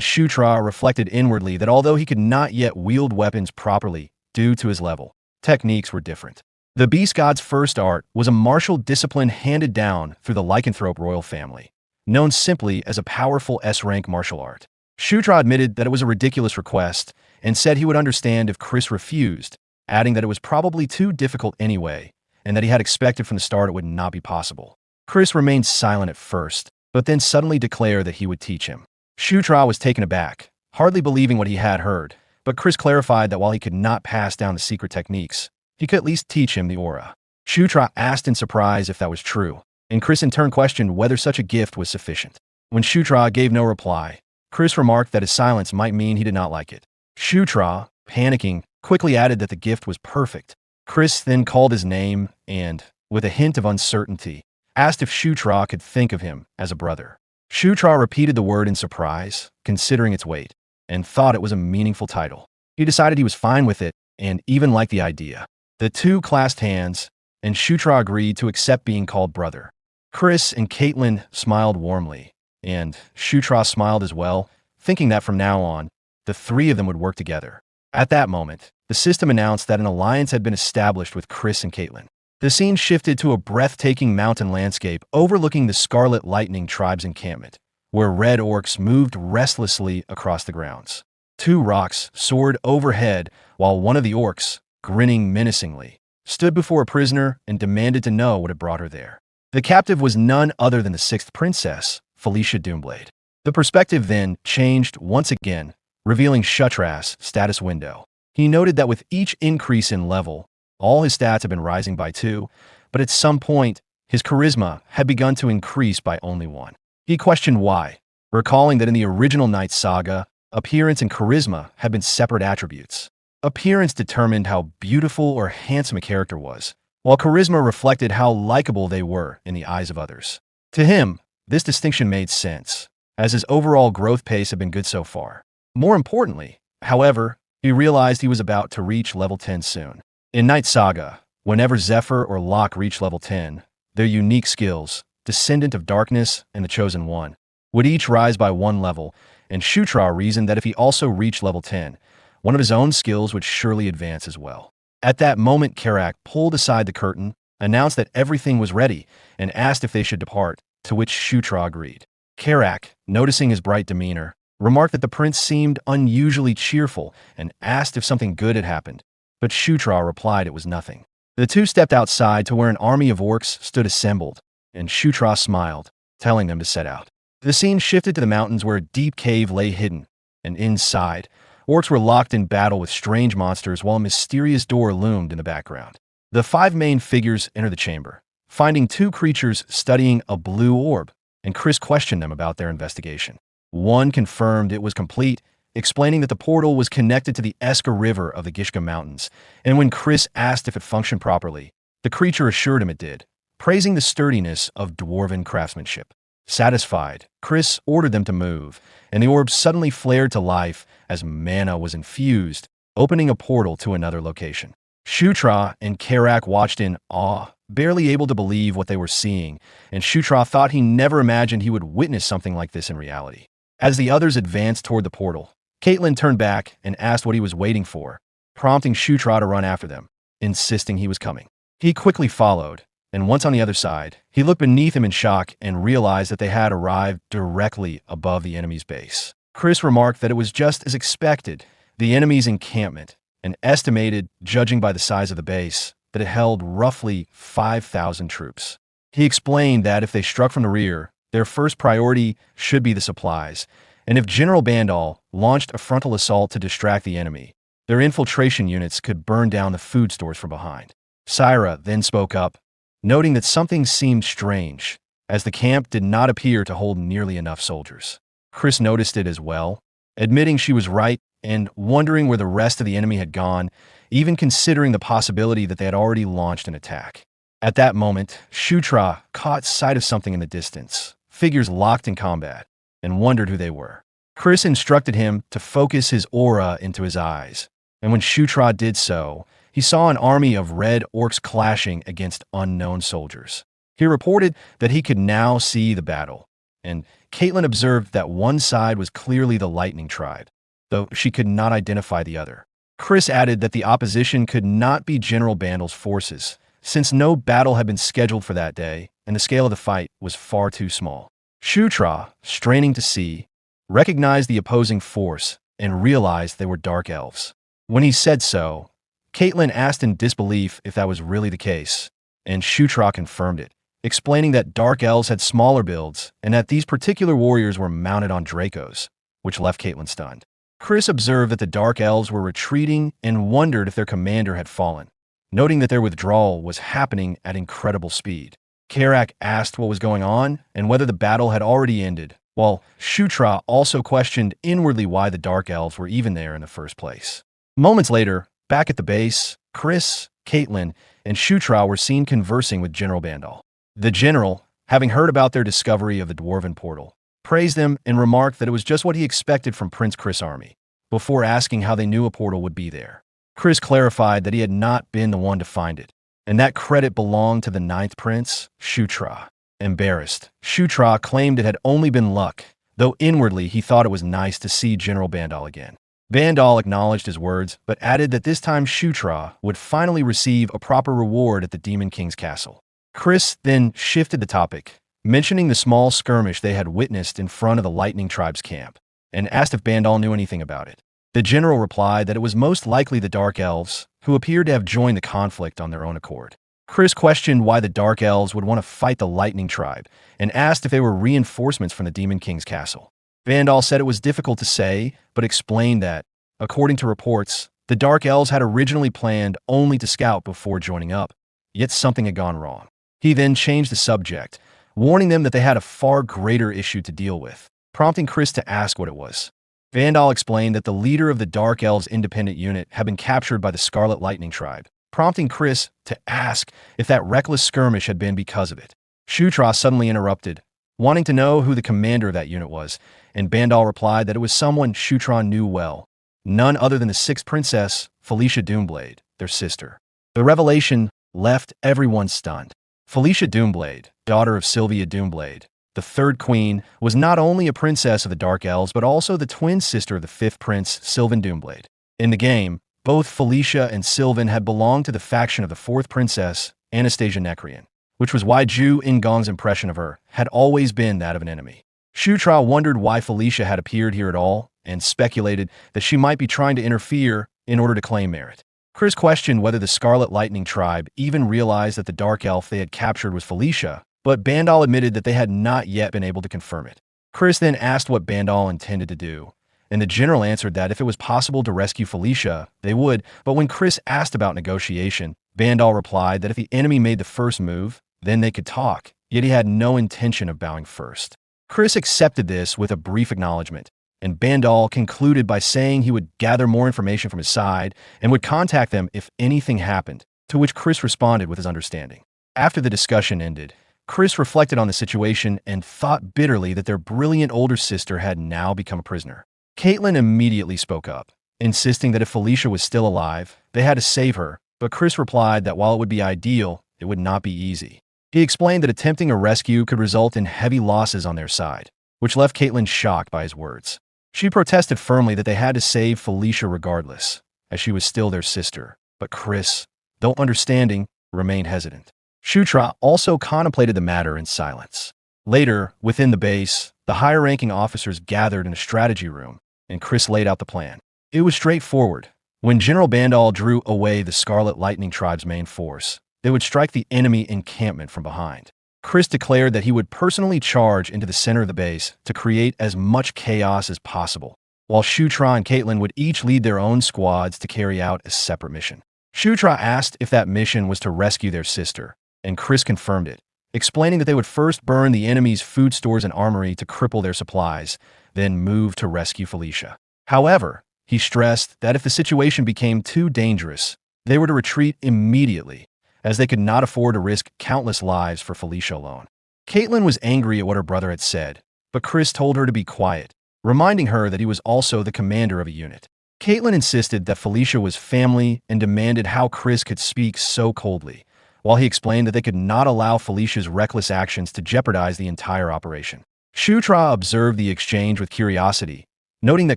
Shutra reflected inwardly that although he could not yet wield weapons properly due to his level, techniques were different. The Beast God's first art was a martial discipline handed down through the Lycanthrope royal family, known simply as a powerful S-rank martial art. Shutra admitted that it was a ridiculous request and said he would understand if Chris refused, adding that it was probably too difficult anyway, and that he had expected from the start it would not be possible. Chris remained silent at first, but then suddenly declared that he would teach him. Shutra was taken aback, hardly believing what he had heard, but Chris clarified that while he could not pass down the secret techniques, he could at least teach him the aura. Shutra asked in surprise if that was true, and Chris in turn questioned whether such a gift was sufficient. When Shutra gave no reply, Chris remarked that his silence might mean he did not like it. Shutra, panicking, quickly added that the gift was perfect. Chris then called his name and, with a hint of uncertainty, asked if Shutra could think of him as a brother. Shutra repeated the word in surprise, considering its weight, and thought it was a meaningful title. He decided he was fine with it and even liked the idea. The two clasped hands, and Shutra agreed to accept being called brother. Chris and Caitlin smiled warmly, and Shutra smiled as well, thinking that from now on, the three of them would work together. At that moment, the system announced that an alliance had been established with Chris and Caitlin. The scene shifted to a breathtaking mountain landscape overlooking the Scarlet Lightning tribe's encampment, where red orcs moved restlessly across the grounds. Two rocks soared overhead while one of the orcs, grinning menacingly, stood before a prisoner and demanded to know what had brought her there. The captive was none other than the sixth princess, Felicia Doomblade. The perspective then changed once again, revealing Shutra's status window. He noted that with each increase in level, all his stats had been rising by 2, but at some point, his charisma had begun to increase by only 1. He questioned why, recalling that in the original Knight saga, appearance and charisma had been separate attributes. Appearance determined how beautiful or handsome a character was, while charisma reflected how likable they were in the eyes of others. To him, this distinction made sense, as his overall growth pace had been good so far. More importantly, however, he realized he was about to reach level 10 soon. In Knight Saga, whenever Zephyr or Locke reached level 10, their unique skills, Descendant of Darkness and the Chosen One, would each rise by 1 level, and Shutra reasoned that if he also reached level 10, one of his own skills would surely advance as well. At that moment, Karak pulled aside the curtain, announced that everything was ready, and asked if they should depart, to which Shutra agreed. Karak, noticing his bright demeanor, remarked that the prince seemed unusually cheerful and asked if something good had happened, but Shutra replied it was nothing. The two stepped outside to where an army of orcs stood assembled, and Shutra smiled, telling them to set out. The scene shifted to the mountains where a deep cave lay hidden, and inside, orcs were locked in battle with strange monsters while a mysterious door loomed in the background. The five main figures enter the chamber, finding two creatures studying a blue orb, and Chris questioned them about their investigation. One confirmed it was complete, explaining that the portal was connected to the Eska River of the Gishka Mountains, and when Chris asked if it functioned properly, the creature assured him it did, praising the sturdiness of dwarven craftsmanship. Satisfied, Chris ordered them to move, and the orb suddenly flared to life as mana was infused, opening a portal to another location. Shutra and Karak watched in awe, barely able to believe what they were seeing, and Shutra thought he never imagined he would witness something like this in reality. As the others advanced toward the portal, Caitlin turned back and asked what he was waiting for, prompting Shutra to run after them, insisting he was coming. He quickly followed, and once on the other side, he looked beneath him in shock and realized that they had arrived directly above the enemy's base. Chris remarked that it was just as expected. The enemy's encampment, and estimated, judging by the size of the base, that it held roughly 5,000 troops. He explained that if they struck from the rear, their first priority should be the supplies, and if General Bandal launched a frontal assault to distract the enemy, their infiltration units could burn down the food stores from behind. Syra then spoke up, noting that something seemed strange, as the camp did not appear to hold nearly enough soldiers. Chris noticed it as well, admitting she was right and wondering where the rest of the enemy had gone, even considering the possibility that they had already launched an attack. At that moment, Shutra caught sight of something in the distance, figures locked in combat, and wondered who they were. Chris instructed him to focus his aura into his eyes, and when Shutra did so, he saw an army of red orcs clashing against unknown soldiers. He reported that he could now see the battle, and Caitlin observed that one side was clearly the Lightning Tribe, though she could not identify the other. Chris added that the opposition could not be General Bandal's forces, since no battle had been scheduled for that day, and the scale of the fight was far too small. Shutra, straining to see, recognized the opposing force and realized they were Dark Elves. When he said so, Caitlin asked in disbelief if that was really the case, and Shutra confirmed it, explaining that Dark Elves had smaller builds and that these particular warriors were mounted on Dracos, which left Caitlin stunned. Chris observed that the Dark Elves were retreating and wondered if their commander had fallen, noting that their withdrawal was happening at incredible speed. Karak asked what was going on and whether the battle had already ended, while Shutra also questioned inwardly why the Dark Elves were even there in the first place. Moments later, back at the base, Chris, Caitlin, and Shutra were seen conversing with General Bandal. The general, having heard about their discovery of the Dwarven portal, praised them and remarked that it was just what he expected from Prince Chris' army, before asking how they knew a portal would be there. Chris clarified that he had not been the one to find it, and that credit belonged to the ninth prince, Shutra. Embarrassed, Shutra claimed it had only been luck, though inwardly he thought it was nice to see General Bandal again. Bandal acknowledged his words, but added that this time Shutra would finally receive a proper reward at the Demon King's castle. Chris then shifted the topic, mentioning the small skirmish they had witnessed in front of the Lightning Tribe's camp, and asked if Bandal knew anything about it. The general replied that it was most likely the Dark Elves, who appeared to have joined the conflict on their own accord. Chris questioned why the Dark Elves would want to fight the Lightning Tribe, and asked if they were reinforcements from the Demon King's castle. Bandal said it was difficult to say, but explained that, according to reports, the Dark Elves had originally planned only to scout before joining up, yet something had gone wrong. He then changed the subject, warning them that they had a far greater issue to deal with, prompting Chris to ask what it was. Bandal explained that the leader of the Dark Elves' independent unit had been captured by the Scarlet Lightning Tribe, prompting Chris to ask if that reckless skirmish had been because of it. Shutra suddenly interrupted, wanting to know who the commander of that unit was, and Bandal replied that it was someone Shutra knew well, none other than the sixth princess, Felicia Doomblade, their sister. The revelation left everyone stunned. Felicia Doomblade, daughter of Sylvia Doomblade, the third queen, was not only a princess of the Dark Elves but also the twin sister of the fifth prince, Sylvan Doomblade. In the game, both Felicia and Sylvan had belonged to the faction of the fourth princess, Anastasia Necrian, which was why Zhu Ingong's impression of her had always been that of an enemy. Shutra wondered why Felicia had appeared here at all, and speculated that she might be trying to interfere in order to claim merit. Chris questioned whether the Scarlet Lightning Tribe even realized that the Dark Elf they had captured was Felicia, but Bandal admitted that they had not yet been able to confirm it. Chris then asked what Bandal intended to do, and the general answered that if it was possible to rescue Felicia, they would, but when Chris asked about negotiation, Bandal replied that if the enemy made the first move, then they could talk, yet he had no intention of bowing first. Chris accepted this with a brief acknowledgement, and Bandal concluded by saying he would gather more information from his side and would contact them if anything happened, to which Chris responded with his understanding. After the discussion ended, Chris reflected on the situation and thought bitterly that their brilliant older sister had now become a prisoner. Caitlin immediately spoke up, insisting that if Felicia was still alive, they had to save her, but Chris replied that while it would be ideal, it would not be easy. He explained that attempting a rescue could result in heavy losses on their side, which left Caitlin shocked by his words. She protested firmly that they had to save Felicia regardless, as she was still their sister, but Chris, though understanding, remained hesitant. Shutra also contemplated the matter in silence. Later, within the base, the higher-ranking officers gathered in a strategy room, and Chris laid out the plan. It was straightforward. When General Bandal drew away the Scarlet Lightning Tribe's main force, they would strike the enemy encampment from behind. Chris declared that he would personally charge into the center of the base to create as much chaos as possible, while Shutra and Caitlin would each lead their own squads to carry out a separate mission. Shutra asked if that mission was to rescue their sister, and Chris confirmed it, explaining that they would first burn the enemy's food stores and armory to cripple their supplies, then move to rescue Felicia. However, he stressed that if the situation became too dangerous, they were to retreat immediately, as they could not afford to risk countless lives for Felicia alone. Caitlin was angry at what her brother had said, but Chris told her to be quiet, reminding her that he was also the commander of a unit. Caitlin insisted that Felicia was family and demanded how Chris could speak so coldly, while he explained that they could not allow Felicia's reckless actions to jeopardize the entire operation. Shutra observed the exchange with curiosity, noting that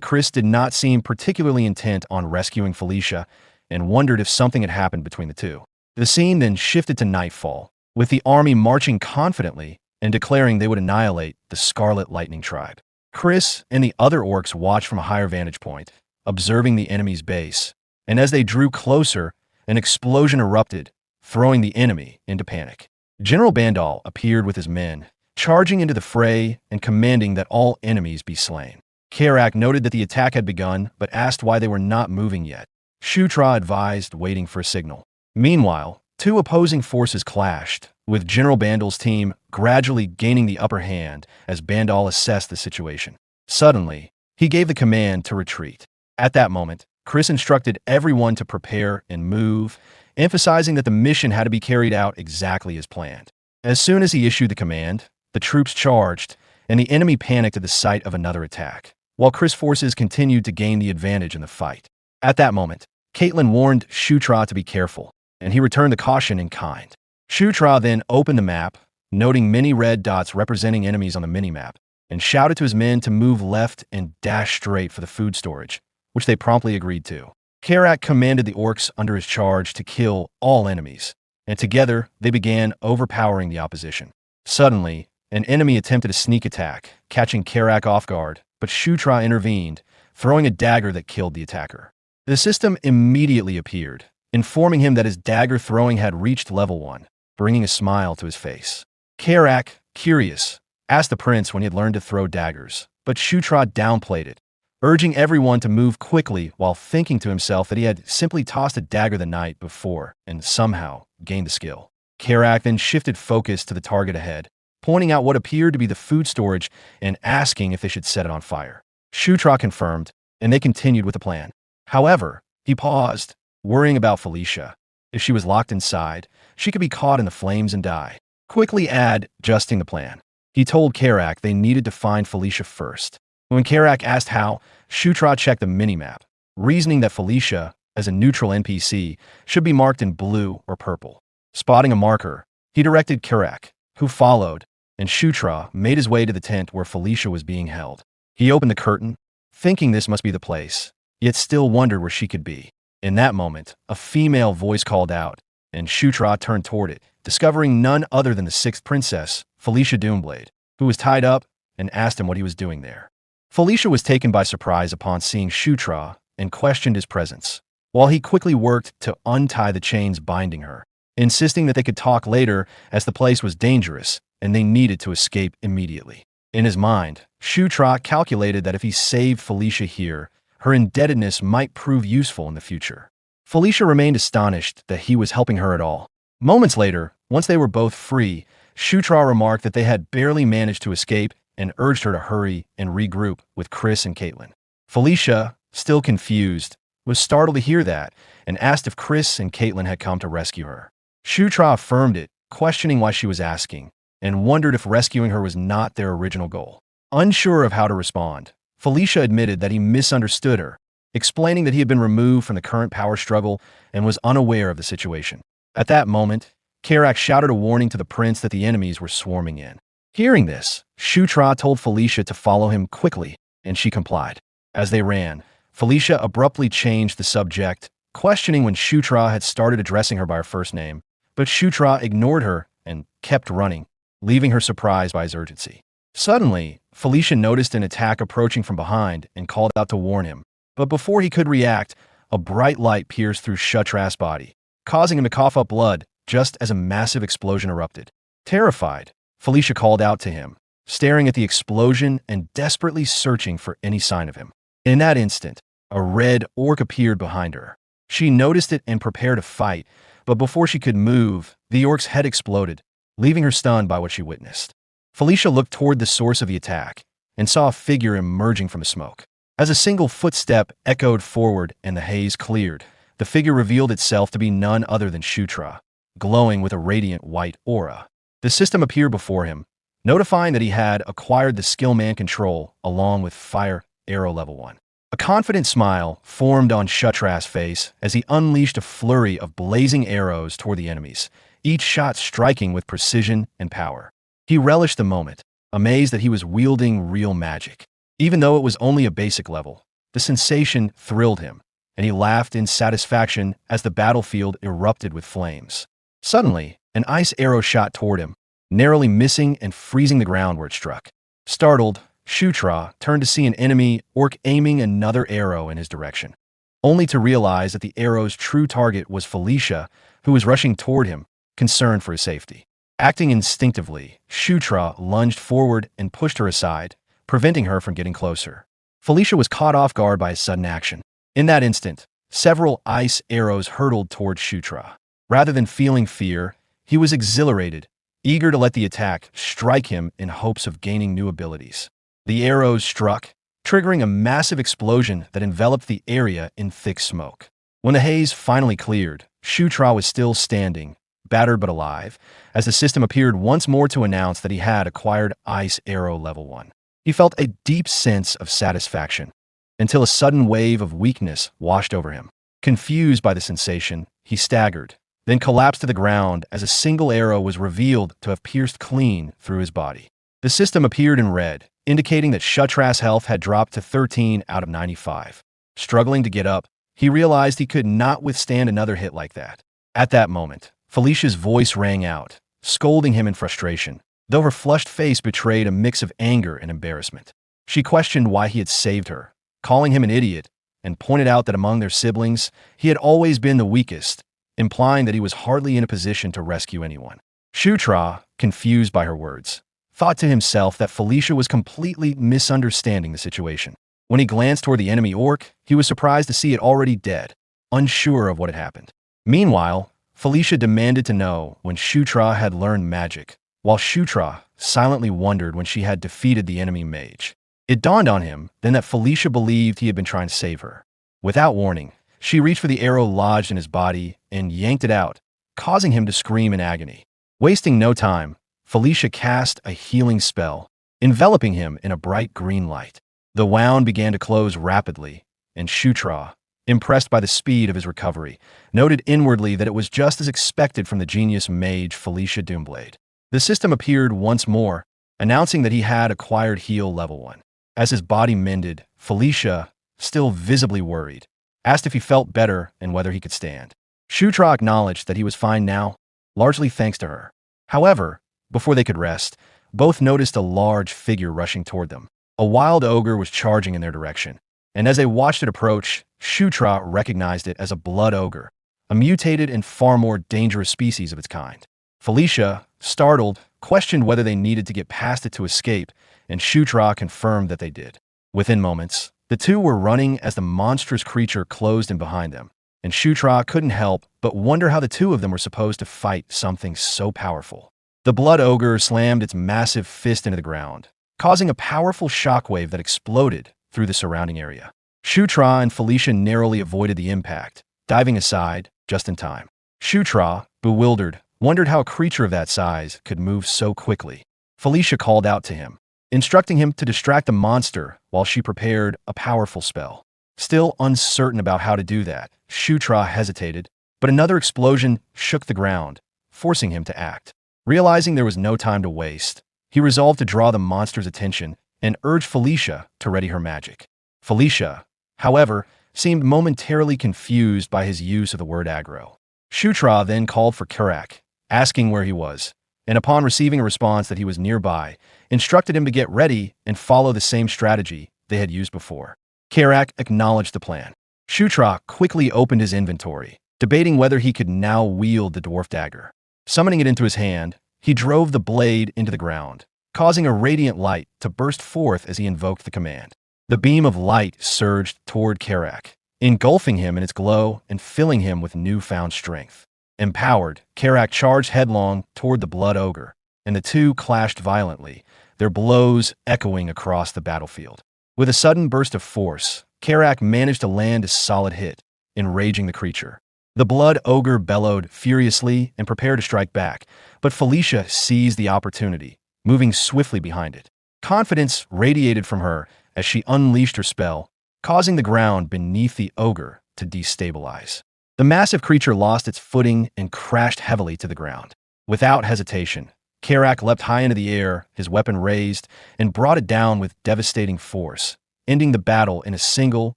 Chris did not seem particularly intent on rescuing Felicia and wondered if something had happened between the two. The scene then shifted to nightfall, with the army marching confidently and declaring they would annihilate the Scarlet Lightning Tribe. Chris and the other orcs watched from a higher vantage point, observing the enemy's base, and as they drew closer, an explosion erupted, throwing the enemy into panic. General Bandal appeared with his men, charging into the fray and commanding that all enemies be slain. Karak noted that the attack had begun, but asked why they were not moving yet. Shutra advised waiting for a signal. Meanwhile, two opposing forces clashed, with General Bandal's team gradually gaining the upper hand as Bandal assessed the situation. Suddenly, he gave the command to retreat. At that moment, Chris instructed everyone to prepare and move, emphasizing that the mission had to be carried out exactly as planned. As soon as he issued the command, the troops charged, and the enemy panicked at the sight of another attack, while Chris' forces continued to gain the advantage in the fight. At that moment, Caitlin warned Shutra to be careful, and he returned the caution in kind. Shutra then opened the map, noting many red dots representing enemies on the minimap, and shouted to his men to move left and dash straight for the food storage, which they promptly agreed to. Karak commanded the orcs under his charge to kill all enemies, and together they began overpowering the opposition. Suddenly, an enemy attempted a sneak attack, catching Karak off guard, but Shutra intervened, throwing a dagger that killed the attacker. The system immediately appeared, informing him that his dagger throwing had reached level 1, bringing a smile to his face. Karak, curious, asked the prince when he had learned to throw daggers, but Shutra downplayed it, urging everyone to move quickly while thinking to himself that he had simply tossed a dagger the night before and somehow gained the skill. Karak then shifted focus to the target ahead, pointing out what appeared to be the food storage and asking if they should set it on fire. Shutra confirmed, and they continued with the plan. However, he paused, worrying about Felicia. If she was locked inside, she could be caught in the flames and die. Quickly adjusting the plan, he told Karak they needed to find Felicia first. When Karak asked how, Shutra checked the minimap, reasoning that Felicia, as a neutral NPC, should be marked in blue or purple. Spotting a marker, he directed Karak, who followed, and Shutra made his way to the tent where Felicia was being held. He opened the curtain, thinking this must be the place, yet still wondered where she could be. In that moment, a female voice called out, and Shutra turned toward it, discovering none other than the 6th princess, Felicia Doomblade, who was tied up, and asked him what he was doing there. Felicia was taken by surprise upon seeing Shutra and questioned his presence, while he quickly worked to untie the chains binding her, insisting that they could talk later as the place was dangerous and they needed to escape immediately. In his mind, Shutra calculated that if he saved Felicia here, her indebtedness might prove useful in the future. Felicia remained astonished that he was helping her at all. Moments later, once they were both free, Shutra remarked that they had barely managed to escape and urged her to hurry and regroup with Chris and Caitlin. Felicia, still confused, was startled to hear that and asked if Chris and Caitlin had come to rescue her. Shutra affirmed it, questioning why she was asking, and wondered if rescuing her was not their original goal. Unsure of how to respond, Felicia admitted that he misunderstood her, explaining that he had been removed from the current power struggle and was unaware of the situation. At that moment, Karak shouted a warning to the prince that the enemies were swarming in. Hearing this, Shutra told Felicia to follow him quickly, and she complied. As they ran, Felicia abruptly changed the subject, questioning when Shutra had started addressing her by her first name, but Shutra ignored her and kept running, leaving her surprised by his urgency. Suddenly, Felicia noticed an attack approaching from behind and called out to warn him. But before he could react, a bright light pierced through Shutra's body, causing him to cough up blood just as a massive explosion erupted. Terrified, Felicia called out to him, staring at the explosion and desperately searching for any sign of him. In that instant, a red orc appeared behind her. She noticed it and prepared to fight, but before she could move, the orc's head exploded, leaving her stunned by what she witnessed. Felicia looked toward the source of the attack and saw a figure emerging from the smoke. As a single footstep echoed forward and the haze cleared, the figure revealed itself to be none other than Shutra, glowing with a radiant white aura. The system appeared before him, notifying that he had acquired the skill man control along with fire arrow level 1. A confident smile formed on Shutra's face as he unleashed a flurry of blazing arrows toward the enemies, each shot striking with precision and power. He relished the moment, amazed that he was wielding real magic. Even though it was only a basic level, the sensation thrilled him, and he laughed in satisfaction as the battlefield erupted with flames. Suddenly, an ice arrow shot toward him, narrowly missing and freezing the ground where it struck. Startled, Shutra turned to see an enemy orc aiming another arrow in his direction, only to realize that the arrow's true target was Felicia, who was rushing toward him, concerned for his safety. Acting instinctively, Shutra lunged forward and pushed her aside, preventing her from getting closer. Felicia was caught off guard by his sudden action. In that instant, several ice arrows hurtled toward Shutra. Rather than feeling fear, he was exhilarated, eager to let the attack strike him in hopes of gaining new abilities. The arrows struck, triggering a massive explosion that enveloped the area in thick smoke. When the haze finally cleared, Shutra was still standing, battered but alive, as the system appeared once more to announce that he had acquired Ice Arrow Level 1. He felt a deep sense of satisfaction, until a sudden wave of weakness washed over him. Confused by the sensation, he staggered, then collapsed to the ground as a single arrow was revealed to have pierced clean through his body. The system appeared in red, indicating that Shutra's health had dropped to 13 out of 95. Struggling to get up, he realized he could not withstand another hit like that. At that moment, Felicia's voice rang out, scolding him in frustration, though her flushed face betrayed a mix of anger and embarrassment. She questioned why he had saved her, calling him an idiot, and pointed out that among their siblings, he had always been the weakest, implying that he was hardly in a position to rescue anyone. Shutra, confused by her words, thought to himself that Felicia was completely misunderstanding the situation. When he glanced toward the enemy orc, he was surprised to see it already dead, unsure of what had happened. Meanwhile, Felicia demanded to know when Shutra had learned magic, while Shutra silently wondered when she had defeated the enemy mage. It dawned on him then that Felicia believed he had been trying to save her. Without warning, she reached for the arrow lodged in his body and yanked it out, causing him to scream in agony. Wasting no time, Felicia cast a healing spell, enveloping him in a bright green light. The wound began to close rapidly, and Shutra, impressed by the speed of his recovery, noted inwardly that it was just as expected from the genius mage Felicia Doomblade. The system appeared once more, announcing that he had acquired heal level 1. As his body mended, Felicia, still visibly worried, asked if he felt better and whether he could stand. Shutra acknowledged that he was fine now, largely thanks to her. However, before they could rest, both noticed a large figure rushing toward them. A wild ogre was charging in their direction, and as they watched it approach, Shutra recognized it as a blood ogre, a mutated and far more dangerous species of its kind. Felicia, startled, questioned whether they needed to get past it to escape, and Shutra confirmed that they did. Within moments, the two were running as the monstrous creature closed in behind them, and Shutra couldn't help but wonder how the two of them were supposed to fight something so powerful. The blood ogre slammed its massive fist into the ground, causing a powerful shockwave that exploded through the surrounding area. Shutra and Felicia narrowly avoided the impact, diving aside just in time. Shutra, bewildered, wondered how a creature of that size could move so quickly. Felicia called out to him, instructing him to distract the monster while she prepared a powerful spell. Still uncertain about how to do that, Shutra hesitated, but another explosion shook the ground, forcing him to act. Realizing there was no time to waste, he resolved to draw the monster's attention and urged Felicia to ready her magic. Felicia, however, seemed momentarily confused by his use of the word aggro. Shutra then called for Karak, asking where he was, and upon receiving a response that he was nearby, instructed him to get ready and follow the same strategy they had used before. Karak acknowledged the plan. Shutra quickly opened his inventory, debating whether he could now wield the dwarf dagger. Summoning it into his hand, he drove the blade into the ground, causing a radiant light to burst forth as he invoked the command. The beam of light surged toward Karak, engulfing him in its glow and filling him with newfound strength. Empowered, Karak charged headlong toward the blood ogre, and the two clashed violently, their blows echoing across the battlefield. With a sudden burst of force, Karak managed to land a solid hit, enraging the creature. The blood ogre bellowed furiously and prepared to strike back, but Felicia seized the opportunity, moving swiftly behind it. Confidence radiated from her as she unleashed her spell, causing the ground beneath the ogre to destabilize. The massive creature lost its footing and crashed heavily to the ground. Without hesitation, Karak leapt high into the air, his weapon raised, and brought it down with devastating force, ending the battle in a single,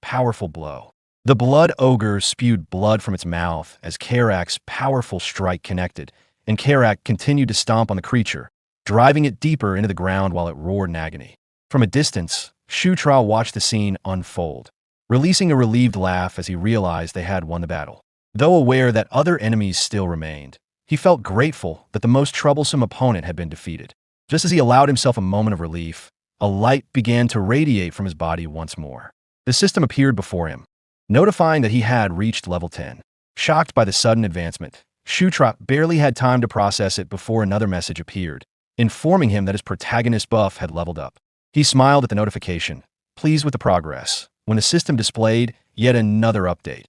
powerful blow. The blood ogre spewed blood from its mouth as Karak's powerful strike connected, and Karak continued to stomp on the creature, driving it deeper into the ground while it roared in agony. From a distance, Shutra watched the scene unfold, releasing a relieved laugh as he realized they had won the battle. Though aware that other enemies still remained, he felt grateful that the most troublesome opponent had been defeated. Just as he allowed himself a moment of relief, a light began to radiate from his body once more. The system appeared before him, notifying that he had reached level 10. Shocked by the sudden advancement, Shutra barely had time to process it before another message appeared, informing him that his protagonist buff had leveled up. He smiled at the notification, pleased with the progress, when the system displayed yet another update,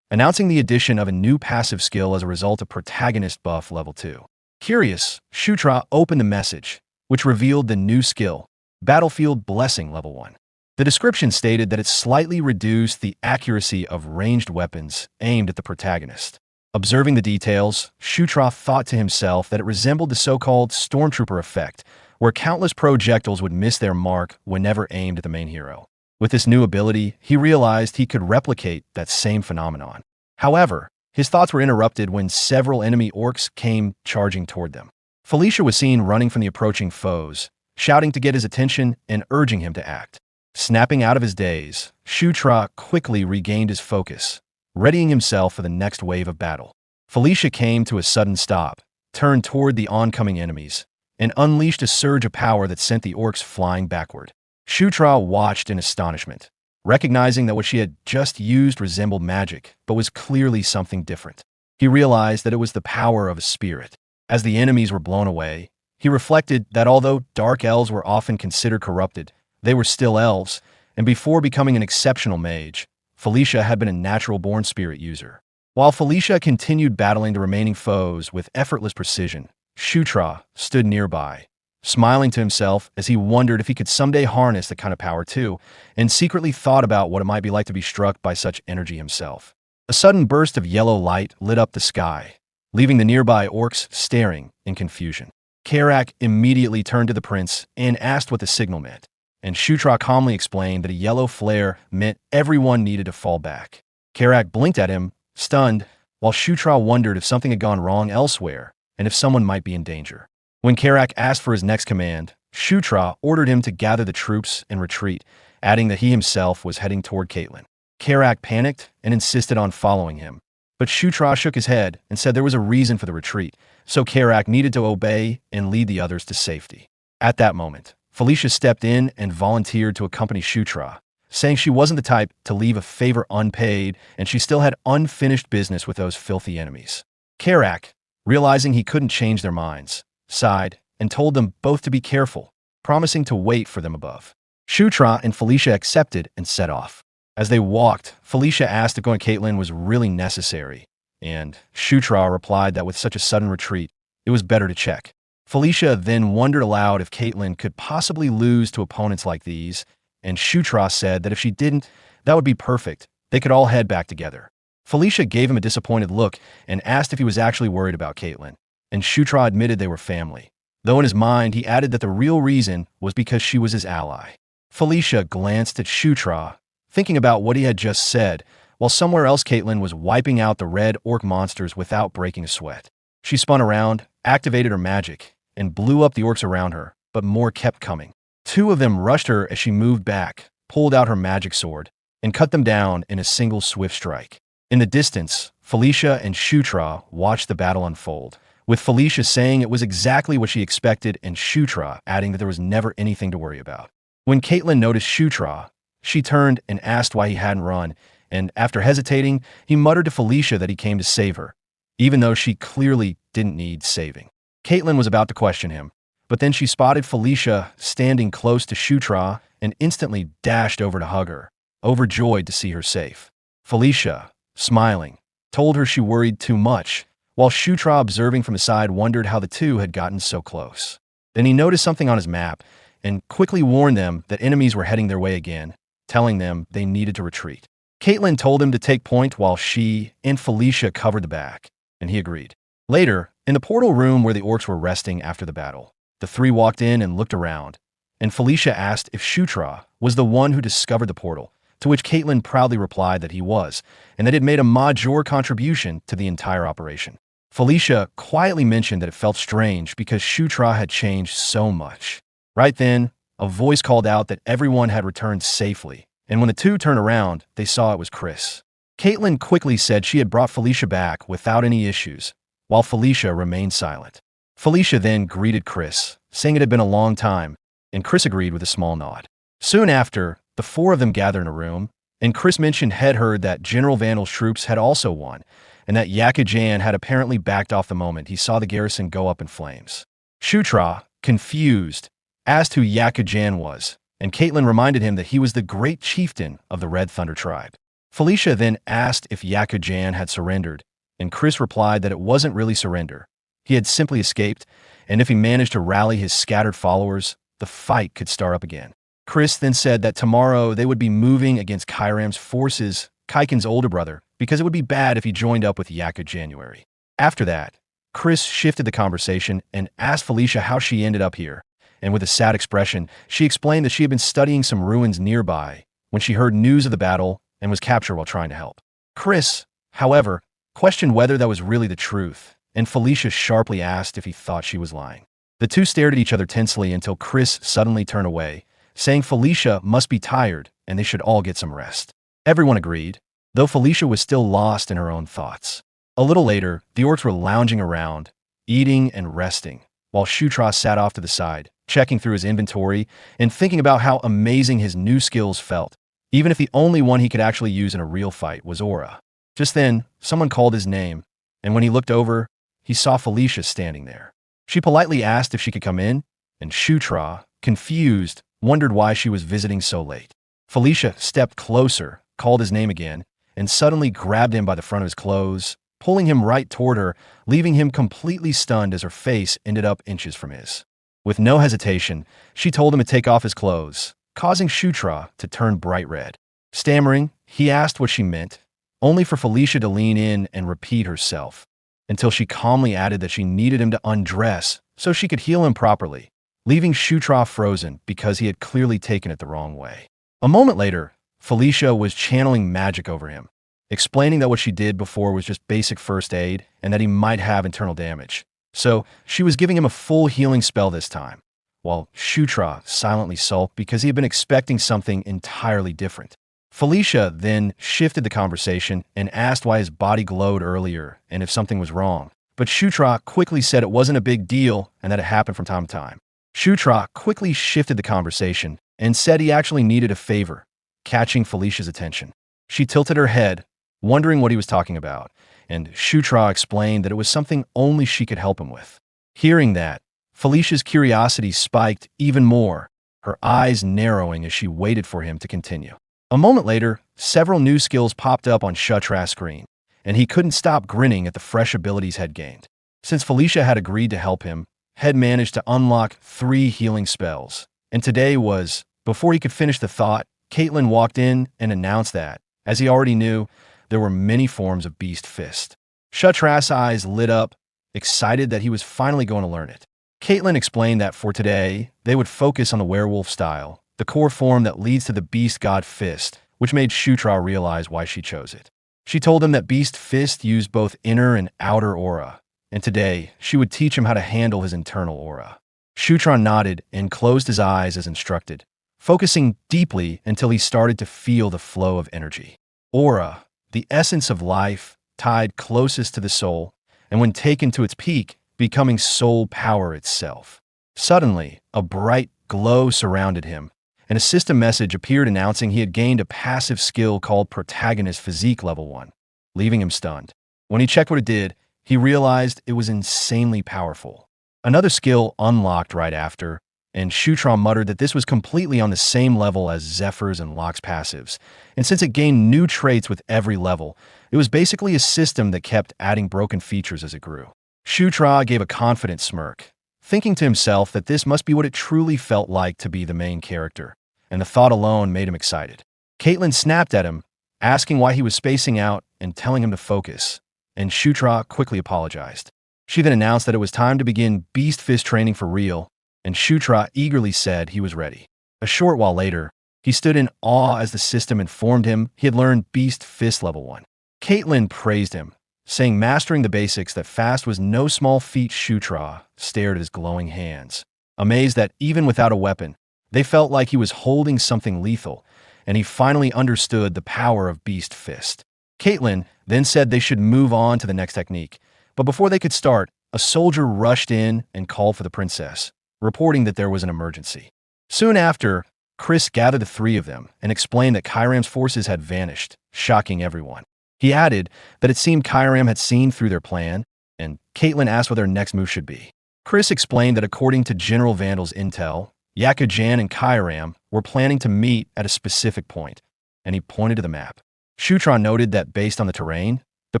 announcing the addition of a new passive skill as a result of protagonist buff level 2. Curious, Shutra opened the message, which revealed the new skill, Battlefield Blessing level 1. The description stated that it slightly reduced the accuracy of ranged weapons aimed at the protagonist. Observing the details, Shutra thought to himself that it resembled the so-called Stormtrooper effect, where countless projectiles would miss their mark whenever aimed at the main hero. With this new ability, he realized he could replicate that same phenomenon. However, his thoughts were interrupted when several enemy orcs came charging toward them. Felicia was seen running from the approaching foes, shouting to get his attention and urging him to act. Snapping out of his daze, Shutra quickly regained his focus, readying himself for the next wave of battle. Felicia came to a sudden stop, turned toward the oncoming enemies, and unleashed a surge of power that sent the orcs flying backward. Shutra watched in astonishment, recognizing that what she had just used resembled magic, but was clearly something different. He realized that it was the power of a spirit. As the enemies were blown away, he reflected that although dark elves were often considered corrupted, they were still elves, and before becoming an exceptional mage, Felicia had been a natural-born spirit user. While Felicia continued battling the remaining foes with effortless precision, Shutra stood nearby, smiling to himself as he wondered if he could someday harness that kind of power too, and secretly thought about what it might be like to be struck by such energy himself. A sudden burst of yellow light lit up the sky, leaving the nearby orcs staring in confusion. Karak immediately turned to the prince and asked what the signal meant, and Shutra calmly explained that a yellow flare meant everyone needed to fall back. Karak blinked at him, stunned, while Shutra wondered if something had gone wrong elsewhere and if someone might be in danger. When Karak asked for his next command, Shutra ordered him to gather the troops and retreat, adding that he himself was heading toward Caitlin. Karak panicked and insisted on following him, but Shutra shook his head and said there was a reason for the retreat, so Karak needed to obey and lead the others to safety. At that moment, Felicia stepped in and volunteered to accompany Shutra, saying she wasn't the type to leave a favor unpaid and she still had unfinished business with those filthy enemies. Karak, realizing he couldn't change their minds, sighed and told them both to be careful, promising to wait for them above. Shutra and Felicia accepted and set off. As they walked, Felicia asked if going to Caitlin was really necessary, and Shutra replied that with such a sudden retreat, it was better to check. Felicia then wondered aloud if Caitlin could possibly lose to opponents like these, and Shutra said that if she didn't, that would be perfect. They could all head back together. Felicia gave him a disappointed look and asked if he was actually worried about Caitlin, and Shutra admitted they were family, though in his mind he added that the real reason was because she was his ally. Felicia glanced at Shutra, thinking about what he had just said, while somewhere else Caitlin was wiping out the red orc monsters without breaking a sweat. She spun around, activated her magic, and blew up the orcs around her, but more kept coming. Two of them rushed her as she moved back, pulled out her magic sword, and cut them down in a single swift strike. In the distance, Felicia and Shutra watched the battle unfold, with Felicia saying it was exactly what she expected and Shutra adding that there was never anything to worry about. When Caitlin noticed Shutra, she turned and asked why he hadn't run, and after hesitating, he muttered to Felicia that he came to save her, even though she clearly didn't need saving. Caitlin was about to question him, but then she spotted Felicia standing close to Shutra and instantly dashed over to hug her, overjoyed to see her safe. Felicia, smiling, told her she worried too much, while Shutra, observing from the side, wondered how the two had gotten so close. Then he noticed something on his map and quickly warned them that enemies were heading their way again, telling them they needed to retreat. Caitlin told him to take point while she and Felicia covered the back, and he agreed. Later, in the portal room where the orcs were resting after the battle, the three walked in and looked around, and Felicia asked if Shutra was the one who discovered the portal, to which Caitlin proudly replied that he was, and that it made a major contribution to the entire operation. Felicia quietly mentioned that it felt strange because Shutra had changed so much. Right then, a voice called out that everyone had returned safely, and when the two turned around, they saw it was Chris. Caitlin quickly said she had brought Felicia back without any issues, while Felicia remained silent. Felicia then greeted Chris, saying it had been a long time, and Chris agreed with a small nod. Soon after, the four of them gathered in a room, and Chris mentioned had heard that General Vandal's troops had also won, and that Yakujan had apparently backed off the moment he saw the garrison go up in flames. Shutra, confused, asked who Yakujan was, and Caitlin reminded him that he was the great chieftain of the Red Thunder tribe. Felicia then asked if Yakujan had surrendered, and Chris replied that it wasn't really surrender. He had simply escaped, and if he managed to rally his scattered followers, the fight could start up again. Chris then said that tomorrow they would be moving against Kairam's forces, Kaiken's older brother, because it would be bad if he joined up with Yaku January. After that, Chris shifted the conversation and asked Felicia how she ended up here, and with a sad expression, she explained that she had been studying some ruins nearby when she heard news of the battle and was captured while trying to help. Chris, however, questioned whether that was really the truth, and Felicia sharply asked if he thought she was lying. The two stared at each other tensely until Chris suddenly turned away, saying Felicia must be tired and they should all get some rest. Everyone agreed, though Felicia was still lost in her own thoughts. A little later, the orcs were lounging around, eating and resting, while Shutra sat off to the side, checking through his inventory and thinking about how amazing his new skills felt, even if the only one he could actually use in a real fight was Aura. Just then, someone called his name, and when he looked over, he saw Felicia standing there. She politely asked if she could come in, and Shutra, confused, wondered why she was visiting so late. Felicia stepped closer, called his name again, and suddenly grabbed him by the front of his clothes, pulling him right toward her, leaving him completely stunned as her face ended up inches from his. With no hesitation, she told him to take off his clothes, causing Shutra to turn bright red. Stammering, he asked what she meant, only for Felicia to lean in and repeat herself, until she calmly added that she needed him to undress so she could heal him properly, leaving Shutra frozen because he had clearly taken it the wrong way. A moment later, Felicia was channeling magic over him, explaining that what she did before was just basic first aid and that he might have internal damage. So she was giving him a full healing spell this time, while Shutra silently sulked because he had been expecting something entirely different. Felicia then shifted the conversation and asked why his body glowed earlier and if something was wrong, but Shutra quickly said it wasn't a big deal and that it happened from time to time. Shutra quickly shifted the conversation and said he actually needed a favor, catching Felicia's attention. She tilted her head, wondering what he was talking about, and Shutra explained that it was something only she could help him with. Hearing that, Felicia's curiosity spiked even more, her eyes narrowing as she waited for him to continue. A moment later, several new skills popped up on Shutra's screen, and he couldn't stop grinning at the fresh abilities Head gained. Since Felicia had agreed to help him, Head managed to unlock 3 healing spells, and today was, before he could finish the thought, Caitlin walked in and announced that, as he already knew, there were many forms of Beast Fist. Shutra's eyes lit up, excited that he was finally going to learn it. Caitlin explained that for today, they would focus on the werewolf style, the core form that leads to the Beast God Fist, which made Shutra realize why she chose it. She told him that Beast Fist used both inner and outer aura, and today she would teach him how to handle his internal aura. Shutra nodded and closed his eyes as instructed, focusing deeply until he started to feel the flow of energy. Aura, the essence of life, tied closest to the soul, and when taken to its peak, becoming soul power itself. Suddenly, a bright glow surrounded him, and a system message appeared announcing he had gained a passive skill called Protagonist Physique Level 1, leaving him stunned. When he checked what it did, he realized it was insanely powerful. Another skill unlocked right after, and Shutra muttered that this was completely on the same level as Zephyr's and Locke's passives, and since it gained new traits with every level, it was basically a system that kept adding broken features as it grew. Shutra gave a confident smirk, thinking to himself that this must be what it truly felt like to be the main character, and the thought alone made him excited. Caitlin snapped at him, asking why he was spacing out and telling him to focus, and Shutra quickly apologized. She then announced that it was time to begin Beast Fist training for real, and Shutra eagerly said he was ready. A short while later, he stood in awe as the system informed him he had learned Beast Fist Level 1. Caitlin praised him, saying mastering the basics that fast was no small feat. Shutra stared at his glowing hands, amazed that even without a weapon, they felt like he was holding something lethal, and he finally understood the power of Beast Fist. Caitlin then said they should move on to the next technique, but before they could start, a soldier rushed in and called for the princess, reporting that there was an emergency. Soon after, Chris gathered the 3 of them and explained that Kyram's forces had vanished, shocking everyone. He added that it seemed Kyram had seen through their plan, and Caitlin asked what their next move should be. Chris explained that according to General Vandal's intel, Yakujan and Kyram were planning to meet at a specific point, and he pointed to the map. Shutra noted that based on the terrain, the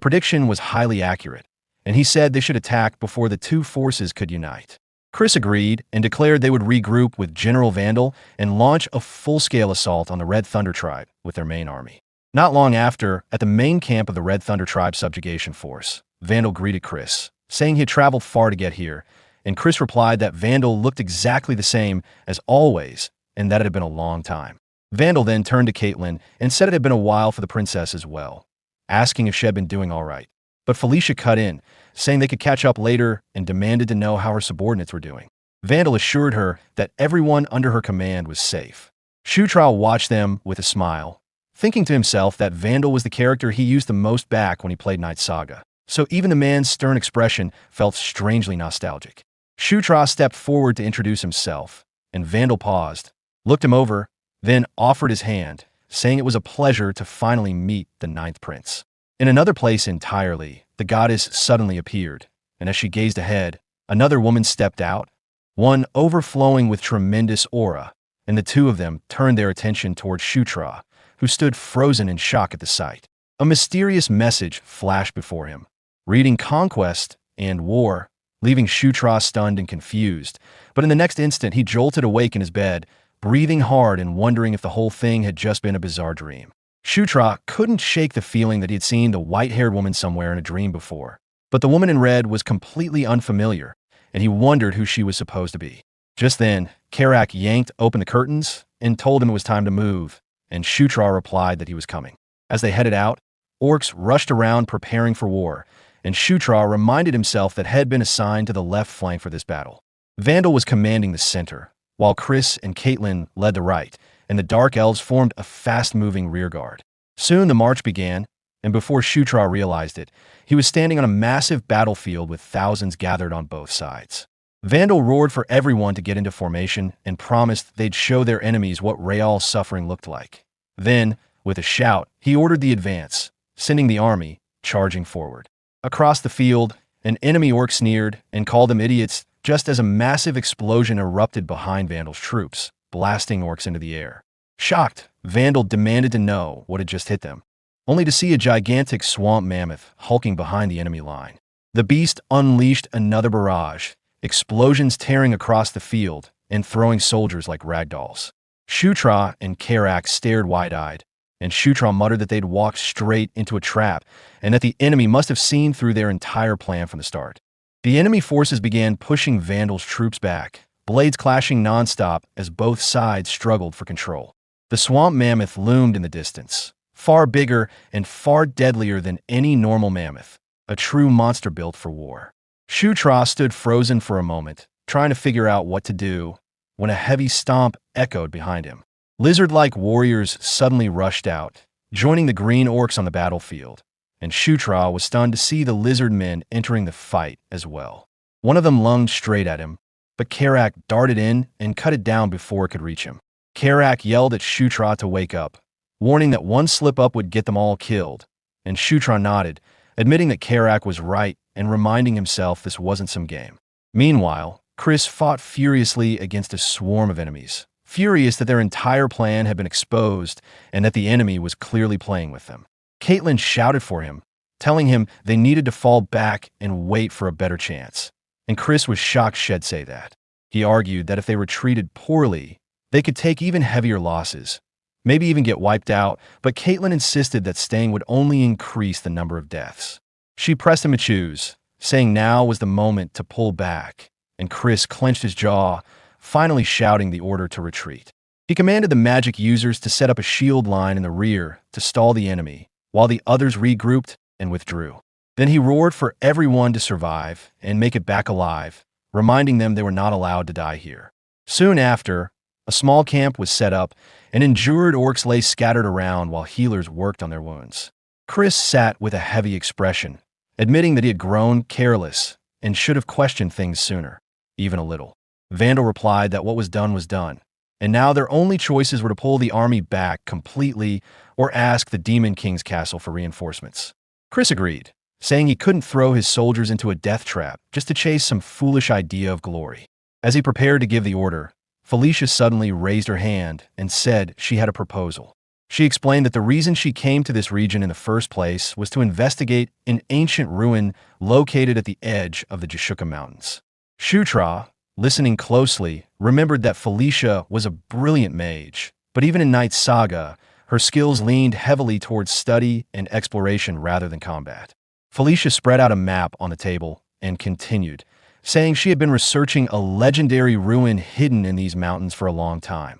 prediction was highly accurate, and he said they should attack before the 2 forces could unite. Chris agreed and declared they would regroup with General Vandal and launch a full-scale assault on the Red Thunder Tribe with their main army. Not long after, at the main camp of the Red Thunder Tribe subjugation force, Vandal greeted Chris, saying he had traveled far to get here, and Chris replied that Vandal looked exactly the same as always and that it had been a long time. Vandal then turned to Caitlin and said it had been a while for the princess as well, asking if she had been doing all right. But Felicia cut in, saying they could catch up later and demanded to know how her subordinates were doing. Vandal assured her that everyone under her command was safe. Shutra watched them with a smile, thinking to himself that Vandal was the character he used the most back when he played Night Saga, so even the man's stern expression felt strangely nostalgic. Shutra stepped forward to introduce himself, and Vandal paused, looked him over, then offered his hand, saying it was a pleasure to finally meet the 9th prince. In another place entirely, the goddess suddenly appeared, and as she gazed ahead, another woman stepped out, one overflowing with tremendous aura, and the 2 of them turned their attention toward Shutra, who stood frozen in shock at the sight. A mysterious message flashed before him, reading conquest and war, leaving Shutra stunned and confused, but in the next instant he jolted awake in his bed, breathing hard and wondering if the whole thing had just been a bizarre dream. Shutra couldn't shake the feeling that he had seen the white-haired woman somewhere in a dream before, but the woman in red was completely unfamiliar, and he wondered who she was supposed to be. Just then, Karak yanked open the curtains and told him it was time to move, and Shutra replied that he was coming. As they headed out, orcs rushed around preparing for war, and Shutra reminded himself that had been assigned to the left flank for this battle. Vandal was commanding the center, while Chris and Caitlin led the right, and the Dark Elves formed a fast-moving rearguard. Soon the march began, and before Shutra realized it, he was standing on a massive battlefield with thousands gathered on both sides. Vandal roared for everyone to get into formation and promised they'd show their enemies what Real's suffering looked like. Then, with a shout, he ordered the advance, sending the army charging forward. Across the field, an enemy orc sneered and called them idiots just as a massive explosion erupted behind Vandal's troops, blasting orcs into the air. Shocked, Vandal demanded to know what had just hit them, only to see a gigantic swamp mammoth hulking behind the enemy line. The beast unleashed another barrage, explosions tearing across the field and throwing soldiers like ragdolls. Shutra and Karak stared wide-eyed, and Shutra muttered that they'd walked straight into a trap and that the enemy must have seen through their entire plan from the start. The enemy forces began pushing Vandal's troops back, blades clashing nonstop as both sides struggled for control. The swamp mammoth loomed in the distance, far bigger and far deadlier than any normal mammoth, a true monster built for war. Shutra stood frozen for a moment, trying to figure out what to do, when a heavy stomp echoed behind him. Lizard-like warriors suddenly rushed out, joining the green orcs on the battlefield, and Shutra was stunned to see the lizard men entering the fight as well. One of them lunged straight at him, but Karak darted in and cut it down before it could reach him. Karak yelled at Shutra to wake up, warning that one slip-up would get them all killed, and Shutra nodded, admitting that Karak was right and reminding himself this wasn't some game. Meanwhile, Chris fought furiously against a swarm of enemies, furious that their entire plan had been exposed and that the enemy was clearly playing with them. Caitlin shouted for him, telling him they needed to fall back and wait for a better chance. And Chris was shocked she'd say that. He argued that if they were treated poorly, they could take even heavier losses, maybe even get wiped out, but Caitlin insisted that staying would only increase the number of deaths. She pressed him to choose, saying now was the moment to pull back, and Chris clenched his jaw, finally shouting the order to retreat. He commanded the magic users to set up a shield line in the rear to stall the enemy, while the others regrouped and withdrew. Then he roared for everyone to survive and make it back alive, reminding them they were not allowed to die here. Soon after, a small camp was set up, and injured orcs lay scattered around while healers worked on their wounds. Chris sat with a heavy expression, admitting that he had grown careless and should have questioned things sooner, even a little. Vandal replied that what was done, and now their only choices were to pull the army back completely or ask the Demon King's castle for reinforcements. Chris agreed, saying he couldn't throw his soldiers into a death trap just to chase some foolish idea of glory. As he prepared to give the order, Felicia suddenly raised her hand and said she had a proposal. She explained that the reason she came to this region in the first place was to investigate an ancient ruin located at the edge of the Jashuka Mountains. Shutra, listening closely, remembered that Felicia was a brilliant mage, but even in Knight's Saga, her skills leaned heavily towards study and exploration rather than combat. Felicia spread out a map on the table and continued, saying she had been researching a legendary ruin hidden in these mountains for a long time.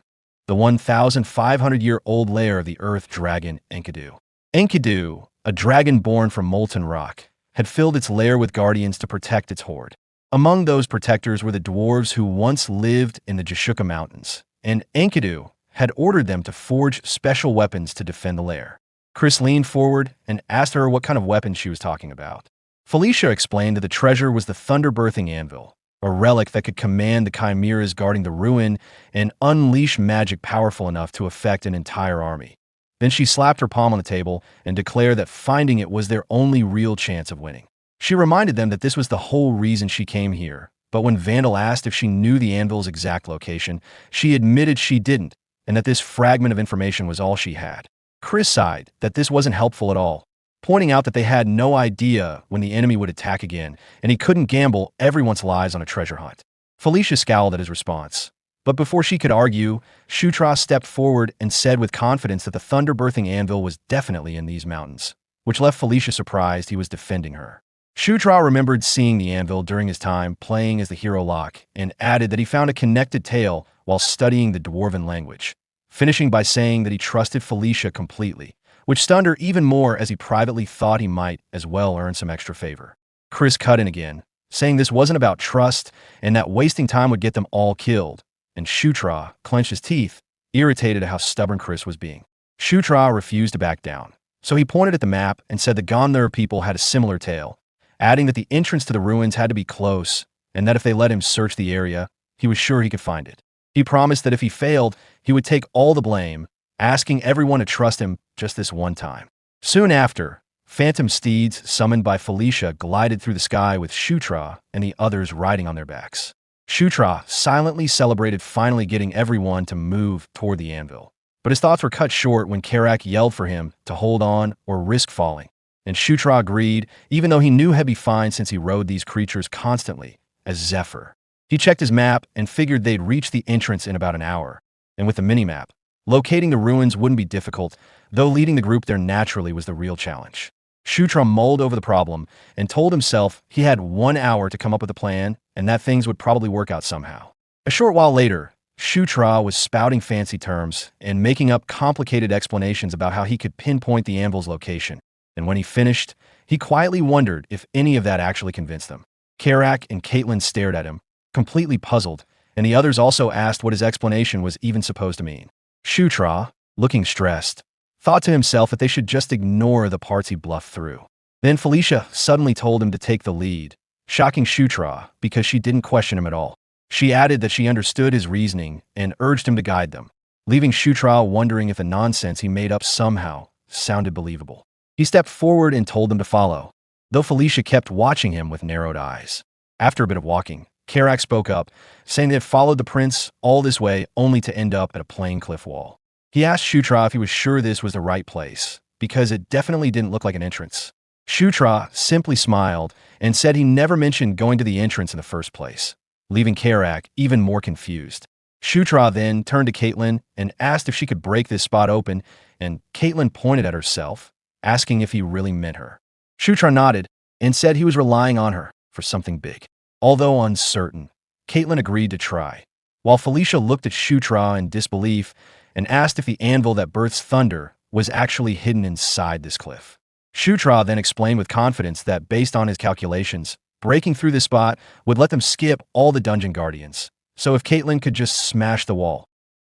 The 1,500-year-old lair of the earth dragon Enkidu. Enkidu, a dragon born from molten rock, had filled its lair with guardians to protect its horde. Among those protectors were the dwarves who once lived in the Jashuka Mountains, and Enkidu had ordered them to forge special weapons to defend the lair. Chris leaned forward and asked her what kind of weapons she was talking about. Felicia explained that the treasure was the thunder-birthing anvil, a relic that could command the chimeras guarding the ruin and unleash magic powerful enough to affect an entire army. Then she slapped her palm on the table and declared that finding it was their only real chance of winning. She reminded them that this was the whole reason she came here, but when Vandal asked if she knew the anvil's exact location, she admitted she didn't, and that this fragment of information was all she had. Chris sighed that this wasn't helpful at all, pointing out that they had no idea when the enemy would attack again, and he couldn't gamble everyone's lives on a treasure hunt. Felicia scowled at his response, but before she could argue, Shutra stepped forward and said with confidence that the thunder-birthing anvil was definitely in these mountains, which left Felicia surprised he was defending her. Shutra remembered seeing the anvil during his time playing as the hero Locke, and added that he found a connected tale while studying the Dwarven language, finishing by saying that he trusted Felicia completely, which stunned her even more as he privately thought he might as well earn some extra favor. Chris cut in again, saying this wasn't about trust and that wasting time would get them all killed, and Shutra clenched his teeth, irritated at how stubborn Chris was being. Shutra refused to back down, so he pointed at the map and said the Gondar people had a similar tale, adding that the entrance to the ruins had to be close and that if they let him search the area, he was sure he could find it. He promised that if he failed, he would take all the blame, asking everyone to trust him just this one time. Soon after, phantom steeds summoned by Felicia glided through the sky with Shutra and the others riding on their backs. Shutra silently celebrated finally getting everyone to move toward the anvil. But his thoughts were cut short when Karak yelled for him to hold on or risk falling. And Shutra agreed, even though he knew he'd be fine since he rode these creatures constantly, as Zephyr. He checked his map and figured they'd reach the entrance in about an hour. And with the minimap, locating the ruins wouldn't be difficult, though leading the group there naturally was the real challenge. Shutra mulled over the problem and told himself he had 1 hour to come up with a plan and that things would probably work out somehow. A short while later, Shutra was spouting fancy terms and making up complicated explanations about how he could pinpoint the anvil's location. And when he finished, he quietly wondered if any of that actually convinced them. Karak and Caitlin stared at him, completely puzzled, and the others also asked what his explanation was even supposed to mean. Shutra, looking stressed, thought to himself that they should just ignore the parts he bluffed through. Then Felicia suddenly told him to take the lead, shocking Shutra because she didn't question him at all. She added that she understood his reasoning and urged him to guide them, leaving Shutra wondering if the nonsense he made up somehow sounded believable. He stepped forward and told them to follow, though Felicia kept watching him with narrowed eyes. After a bit of walking, Karak spoke up, saying they had followed the prince all this way only to end up at a plain cliff wall. He asked Shutra if he was sure this was the right place, because it definitely didn't look like an entrance. Shutra simply smiled and said he never mentioned going to the entrance in the first place, leaving Karak even more confused. Shutra then turned to Caitlin and asked if she could break this spot open, and Caitlin pointed at herself, asking if he really meant her. Shutra nodded and said he was relying on her for something big. Although uncertain, Caitlin agreed to try, while Felicia looked at Shutra in disbelief and asked if the anvil that births thunder was actually hidden inside this cliff. Shutra then explained with confidence that based on his calculations, breaking through this spot would let them skip all the dungeon guardians, so if Caitlin could just smash the wall.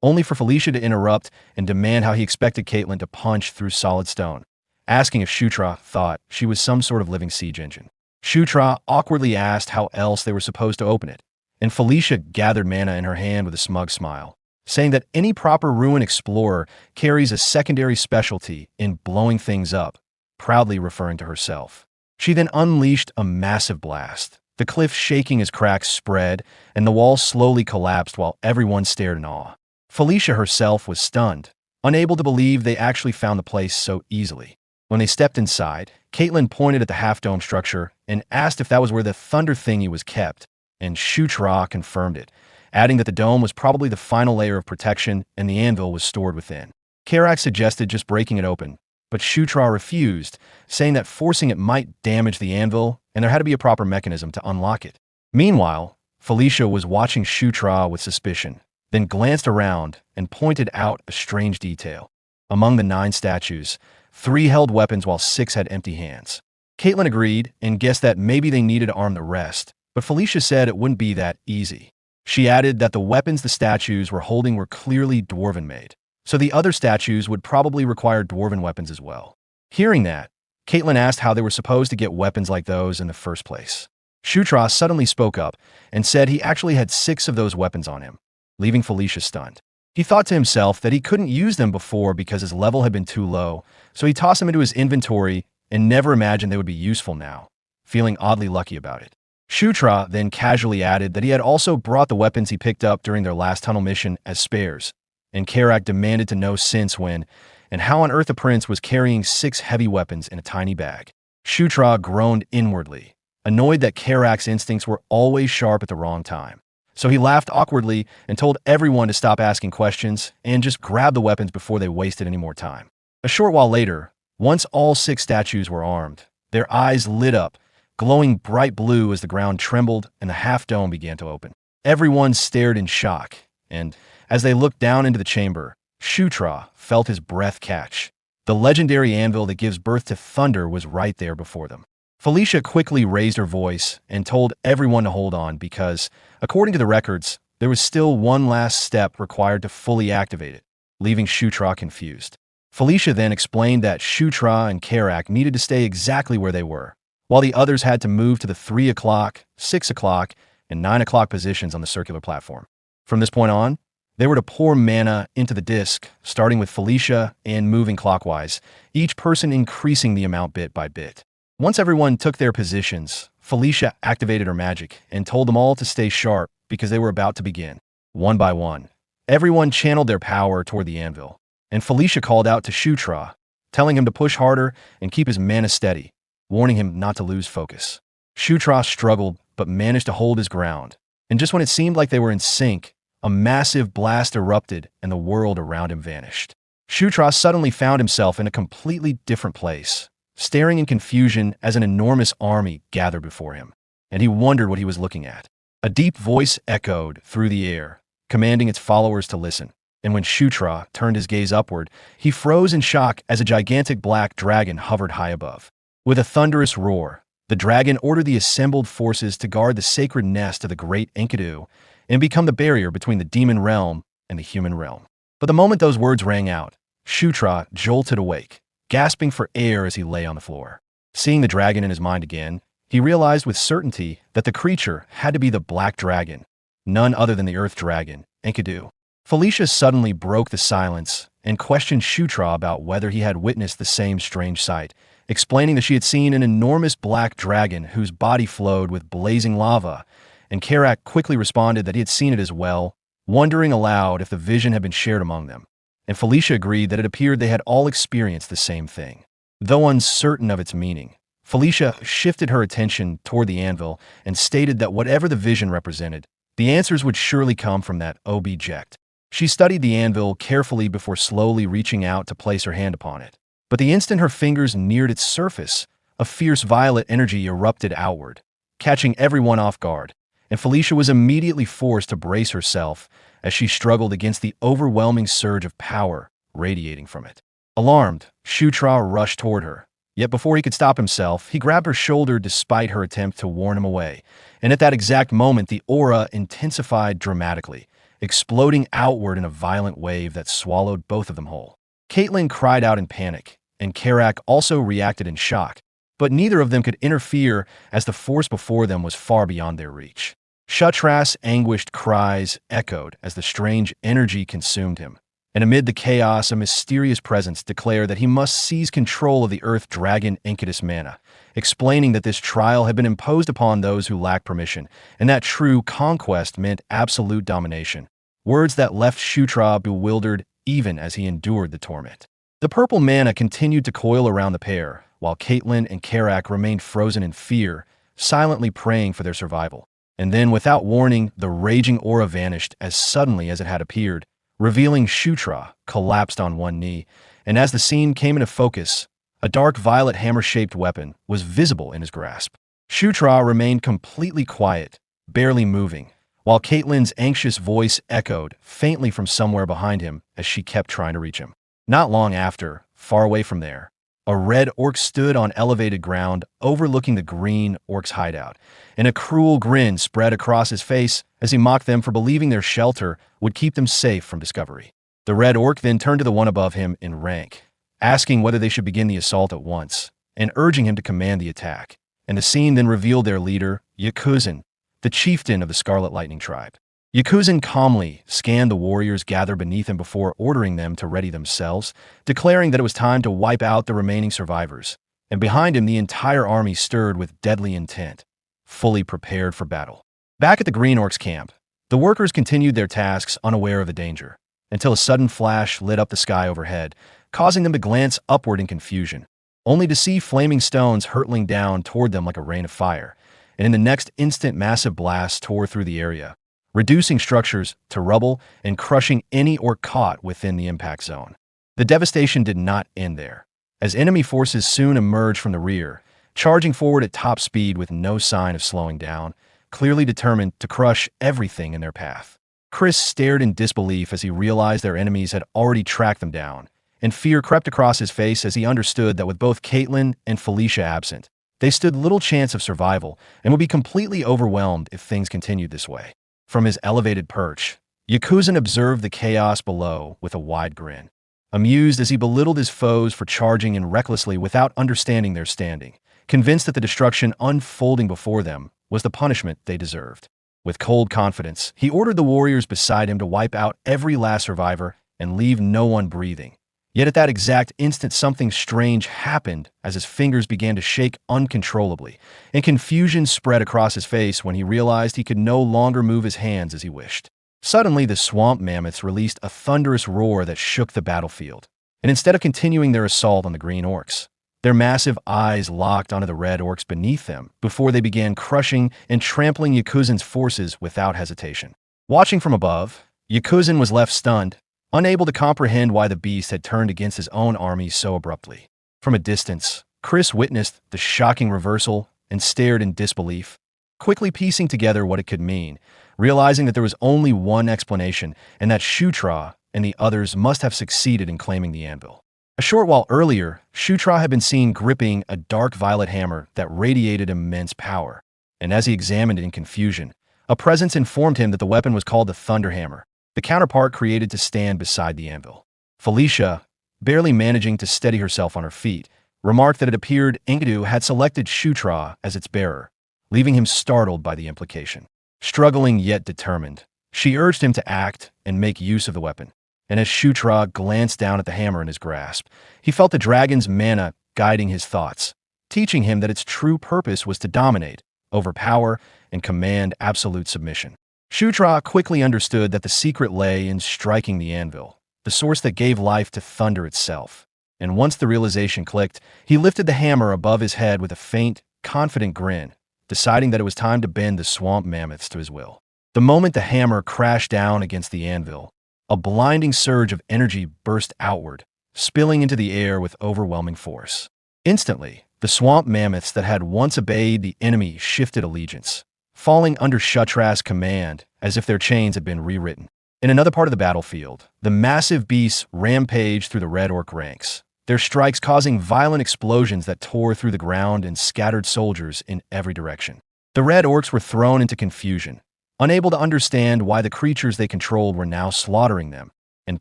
Only for Felicia to interrupt and demand how he expected Caitlin to punch through solid stone, asking if Shutra thought she was some sort of living siege engine. Shutra awkwardly asked how else they were supposed to open it, and Felicia gathered mana in her hand with a smug smile, saying that any proper ruin explorer carries a secondary specialty in blowing things up, proudly referring to herself. She then unleashed a massive blast, the cliff shaking as cracks spread, and the wall slowly collapsed while everyone stared in awe. Felicia herself was stunned, unable to believe they actually found the place so easily. When they stepped inside, Caitlin pointed at the half-dome structure and asked if that was where the thunder thingy was kept, and Shutra confirmed it, adding that the dome was probably the final layer of protection and the anvil was stored within. Karak suggested just breaking it open, but Shutra refused, saying that forcing it might damage the anvil and there had to be a proper mechanism to unlock it. Meanwhile, Felicia was watching Shutra with suspicion, then glanced around and pointed out a strange detail. Among the 9 statues, 3 held weapons while 6 had empty hands. Caitlin agreed and guessed that maybe they needed to arm the rest, but Felicia said it wouldn't be that easy. She added that the weapons the statues were holding were clearly dwarven-made, so the other statues would probably require dwarven weapons as well. Hearing that, Caitlin asked how they were supposed to get weapons like those in the first place. Shutra suddenly spoke up and said he actually had 6 of those weapons on him, leaving Felicia stunned. He thought to himself that he couldn't use them before because his level had been too low, so he tossed them into his inventory and never imagined they would be useful now, feeling oddly lucky about it. Shutra then casually added that he had also brought the weapons he picked up during their last tunnel mission as spares, and Karak demanded to know since when and how on earth the prince was carrying 6 heavy weapons in a tiny bag. Shutra groaned inwardly, annoyed that Karak's instincts were always sharp at the wrong time. So he laughed awkwardly and told everyone to stop asking questions and just grab the weapons before they wasted any more time. A short while later, once all 6 statues were armed, their eyes lit up, glowing bright blue as the ground trembled and the half-dome began to open. Everyone stared in shock, and as they looked down into the chamber, Shutra felt his breath catch. The legendary anvil that gives birth to thunder was right there before them. Felicia quickly raised her voice and told everyone to hold on because, according to the records, there was still one last step required to fully activate it, leaving Shutra confused. Felicia then explained that Shutra and Karak needed to stay exactly where they were, while the others had to move to the 3 o'clock, 6 o'clock, in 9 o'clock positions on the circular platform. From this point on, they were to pour mana into the disc, starting with Felicia and moving clockwise, each person increasing the amount bit by bit. Once everyone took their positions, Felicia activated her magic and told them all to stay sharp because they were about to begin. One by one, everyone channeled their power toward the anvil, and Felicia called out to Shutra, telling him to push harder and keep his mana steady, warning him not to lose focus. Shutra struggled but managed to hold his ground, and just when it seemed like they were in sync, a massive blast erupted and the world around him vanished. Shutra suddenly found himself in a completely different place, staring in confusion as an enormous army gathered before him, and he wondered what he was looking at. A deep voice echoed through the air, commanding its followers to listen, and when Shutra turned his gaze upward, he froze in shock as a gigantic black dragon hovered high above. With a thunderous roar, the dragon ordered the assembled forces to guard the sacred nest of the great Enkidu and become the barrier between the demon realm and the human realm. But the moment those words rang out, Shutra jolted awake, gasping for air as he lay on the floor. Seeing the dragon in his mind again, he realized with certainty that the creature had to be the black dragon, none other than the earth dragon, Enkidu. Felicia suddenly broke the silence and questioned Shutra about whether he had witnessed the same strange sight, explaining that she had seen an enormous black dragon whose body flowed with blazing lava, and Karak quickly responded that he had seen it as well, wondering aloud if the vision had been shared among them. And Felicia agreed that it appeared they had all experienced the same thing. Though uncertain of its meaning, Felicia shifted her attention toward the anvil and stated that whatever the vision represented, the answers would surely come from that object. She studied the anvil carefully before slowly reaching out to place her hand upon it. But the instant her fingers neared its surface, a fierce violet energy erupted outward, catching everyone off guard, and Felicia was immediately forced to brace herself as she struggled against the overwhelming surge of power radiating from it. Alarmed, Shutra rushed toward her, yet before he could stop himself, he grabbed her shoulder despite her attempt to warn him away, and at that exact moment the aura intensified dramatically, exploding outward in a violent wave that swallowed both of them whole. Caitlin cried out in panic, and Karak also reacted in shock, but neither of them could interfere as the force before them was far beyond their reach. Shutra's anguished cries echoed as the strange energy consumed him, and amid the chaos a mysterious presence declared that he must seize control of the earth dragon Enkidu's mana, explaining that this trial had been imposed upon those who lacked permission, and that true conquest meant absolute domination, words that left Shutra bewildered even as he endured the torment. The purple mana continued to coil around the pair, while Caitlin and Karak remained frozen in fear, silently praying for their survival. And then, without warning, the raging aura vanished as suddenly as it had appeared, revealing Shutra collapsed on one knee, and as the scene came into focus, a dark violet hammer-shaped weapon was visible in his grasp. Shutra remained completely quiet, barely moving, while Caitlin's anxious voice echoed faintly from somewhere behind him as she kept trying to reach him. Not long after, far away from there, a red orc stood on elevated ground overlooking the green orc's hideout, and a cruel grin spread across his face as he mocked them for believing their shelter would keep them safe from discovery. The red orc then turned to the one above him in rank, asking whether they should begin the assault at once, and urging him to command the attack. And the scene then revealed their leader, Yakuzan, the chieftain of the Scarlet Lightning tribe. Yakuzan calmly scanned the warriors gathered beneath him before ordering them to ready themselves, declaring that it was time to wipe out the remaining survivors, and behind him the entire army stirred with deadly intent, fully prepared for battle. Back at the Green Orcs camp, the workers continued their tasks unaware of the danger, until a sudden flash lit up the sky overhead, causing them to glance upward in confusion, only to see flaming stones hurtling down toward them like a rain of fire, and in the next instant massive blasts tore through the area, reducing structures to rubble and crushing any orc caught within the impact zone. The devastation did not end there, as enemy forces soon emerged from the rear, charging forward at top speed with no sign of slowing down, clearly determined to crush everything in their path. Chris stared in disbelief as he realized their enemies had already tracked them down, and fear crept across his face as he understood that with both Caitlin and Felicia absent, they stood little chance of survival and would be completely overwhelmed if things continued this way. From his elevated perch, Yakuzan observed the chaos below with a wide grin, amused as he belittled his foes for charging in recklessly without understanding their standing, convinced that the destruction unfolding before them was the punishment they deserved. With cold confidence, he ordered the warriors beside him to wipe out every last survivor and leave no one breathing. Yet at that exact instant, something strange happened as his fingers began to shake uncontrollably, and confusion spread across his face when he realized he could no longer move his hands as he wished. Suddenly, the swamp mammoths released a thunderous roar that shook the battlefield, and instead of continuing their assault on the green orcs, their massive eyes locked onto the red orcs beneath them before they began crushing and trampling Yakuzen's forces without hesitation. Watching from above, Yakuzen was left stunned, unable to comprehend why the beast had turned against his own army so abruptly. From a distance, Chris witnessed the shocking reversal and stared in disbelief, quickly piecing together what it could mean, realizing that there was only one explanation, and that Shutra and the others must have succeeded in claiming the anvil. A short while earlier, Shutra had been seen gripping a dark violet hammer that radiated immense power, and as he examined it in confusion, a presence informed him that the weapon was called the Thunder Hammer, the counterpart created to stand beside the anvil. Felicia, barely managing to steady herself on her feet, remarked that it appeared Enkidu had selected Shutra as its bearer, leaving him startled by the implication. Struggling yet determined, she urged him to act and make use of the weapon. And as Shutra glanced down at the hammer in his grasp, he felt the dragon's mana guiding his thoughts, teaching him that its true purpose was to dominate, overpower, and command absolute submission. Shutra quickly understood that the secret lay in striking the anvil, the source that gave life to thunder itself. And once the realization clicked, he lifted the hammer above his head with a faint, confident grin, deciding that it was time to bend the swamp mammoths to his will. The moment the hammer crashed down against the anvil, a blinding surge of energy burst outward, spilling into the air with overwhelming force. Instantly, the swamp mammoths that had once obeyed the enemy shifted allegiance, falling under Shutra's command as if their chains had been rewritten. In another part of the battlefield, the massive beasts rampaged through the red orc ranks, their strikes causing violent explosions that tore through the ground and scattered soldiers in every direction. The red orcs were thrown into confusion, unable to understand why the creatures they controlled were now slaughtering them, and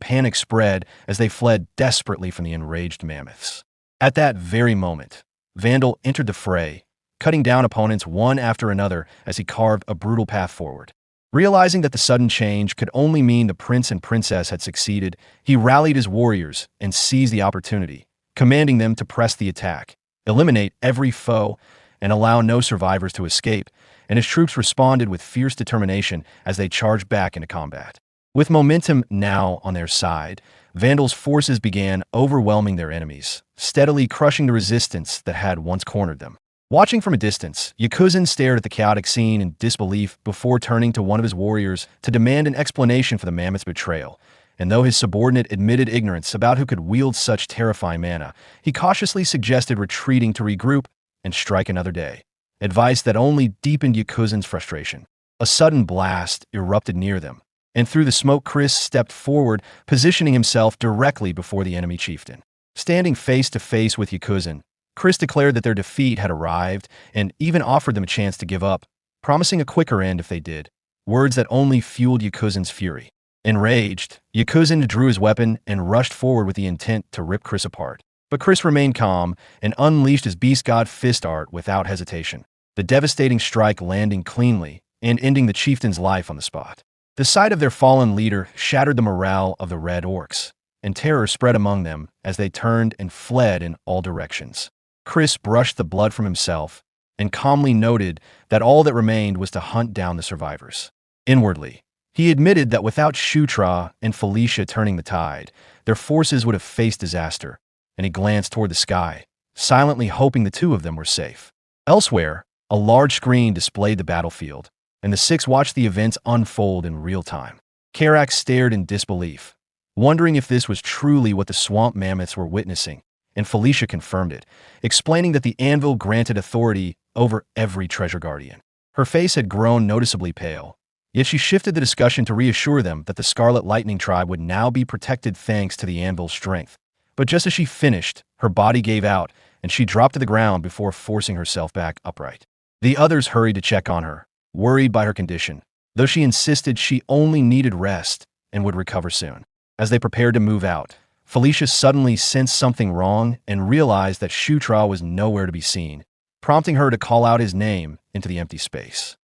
panic spread as they fled desperately from the enraged mammoths. At that very moment, Vandal entered the fray, cutting down opponents one after another as he carved a brutal path forward. Realizing that the sudden change could only mean the prince and princess had succeeded, he rallied his warriors and seized the opportunity, commanding them to press the attack, eliminate every foe, and allow no survivors to escape, and his troops responded with fierce determination as they charged back into combat. With momentum now on their side, Vandal's forces began overwhelming their enemies, steadily crushing the resistance that had once cornered them. Watching from a distance, Yakuzen stared at the chaotic scene in disbelief before turning to one of his warriors to demand an explanation for the mammoth's betrayal. And though his subordinate admitted ignorance about who could wield such terrifying mana, he cautiously suggested retreating to regroup and strike another day, advice that only deepened Yakuzen's frustration. A sudden blast erupted near them, and through the smoke Chris stepped forward, positioning himself directly before the enemy chieftain. Standing face to face with Yakuzen, Chris declared that their defeat had arrived and even offered them a chance to give up, promising a quicker end if they did, words that only fueled Yakuzen's fury. Enraged, Yakuzen drew his weapon and rushed forward with the intent to rip Chris apart. But Chris remained calm and unleashed his beast god fist art without hesitation, the devastating strike landing cleanly and ending the chieftain's life on the spot. The sight of their fallen leader shattered the morale of the red orcs, and terror spread among them as they turned and fled in all directions. Chris brushed the blood from himself and calmly noted that all that remained was to hunt down the survivors. Inwardly, he admitted that without Shutra and Felicia turning the tide, their forces would have faced disaster, and he glanced toward the sky, silently hoping the two of them were safe. Elsewhere, a large screen displayed the battlefield, and the six watched the events unfold in real time. Karak stared in disbelief, wondering if this was truly what the swamp mammoths were witnessing, and Felicia confirmed it, explaining that the anvil granted authority over every treasure guardian. Her face had grown noticeably pale, yet she shifted the discussion to reassure them that the Scarlet Lightning tribe would now be protected thanks to the anvil's strength. But just as she finished, her body gave out, and she dropped to the ground before forcing herself back upright. The others hurried to check on her, worried by her condition, though she insisted she only needed rest and would recover soon. As they prepared to move out, Felicia suddenly sensed something wrong and realized that Shutra was nowhere to be seen, prompting her to call out his name into the empty space.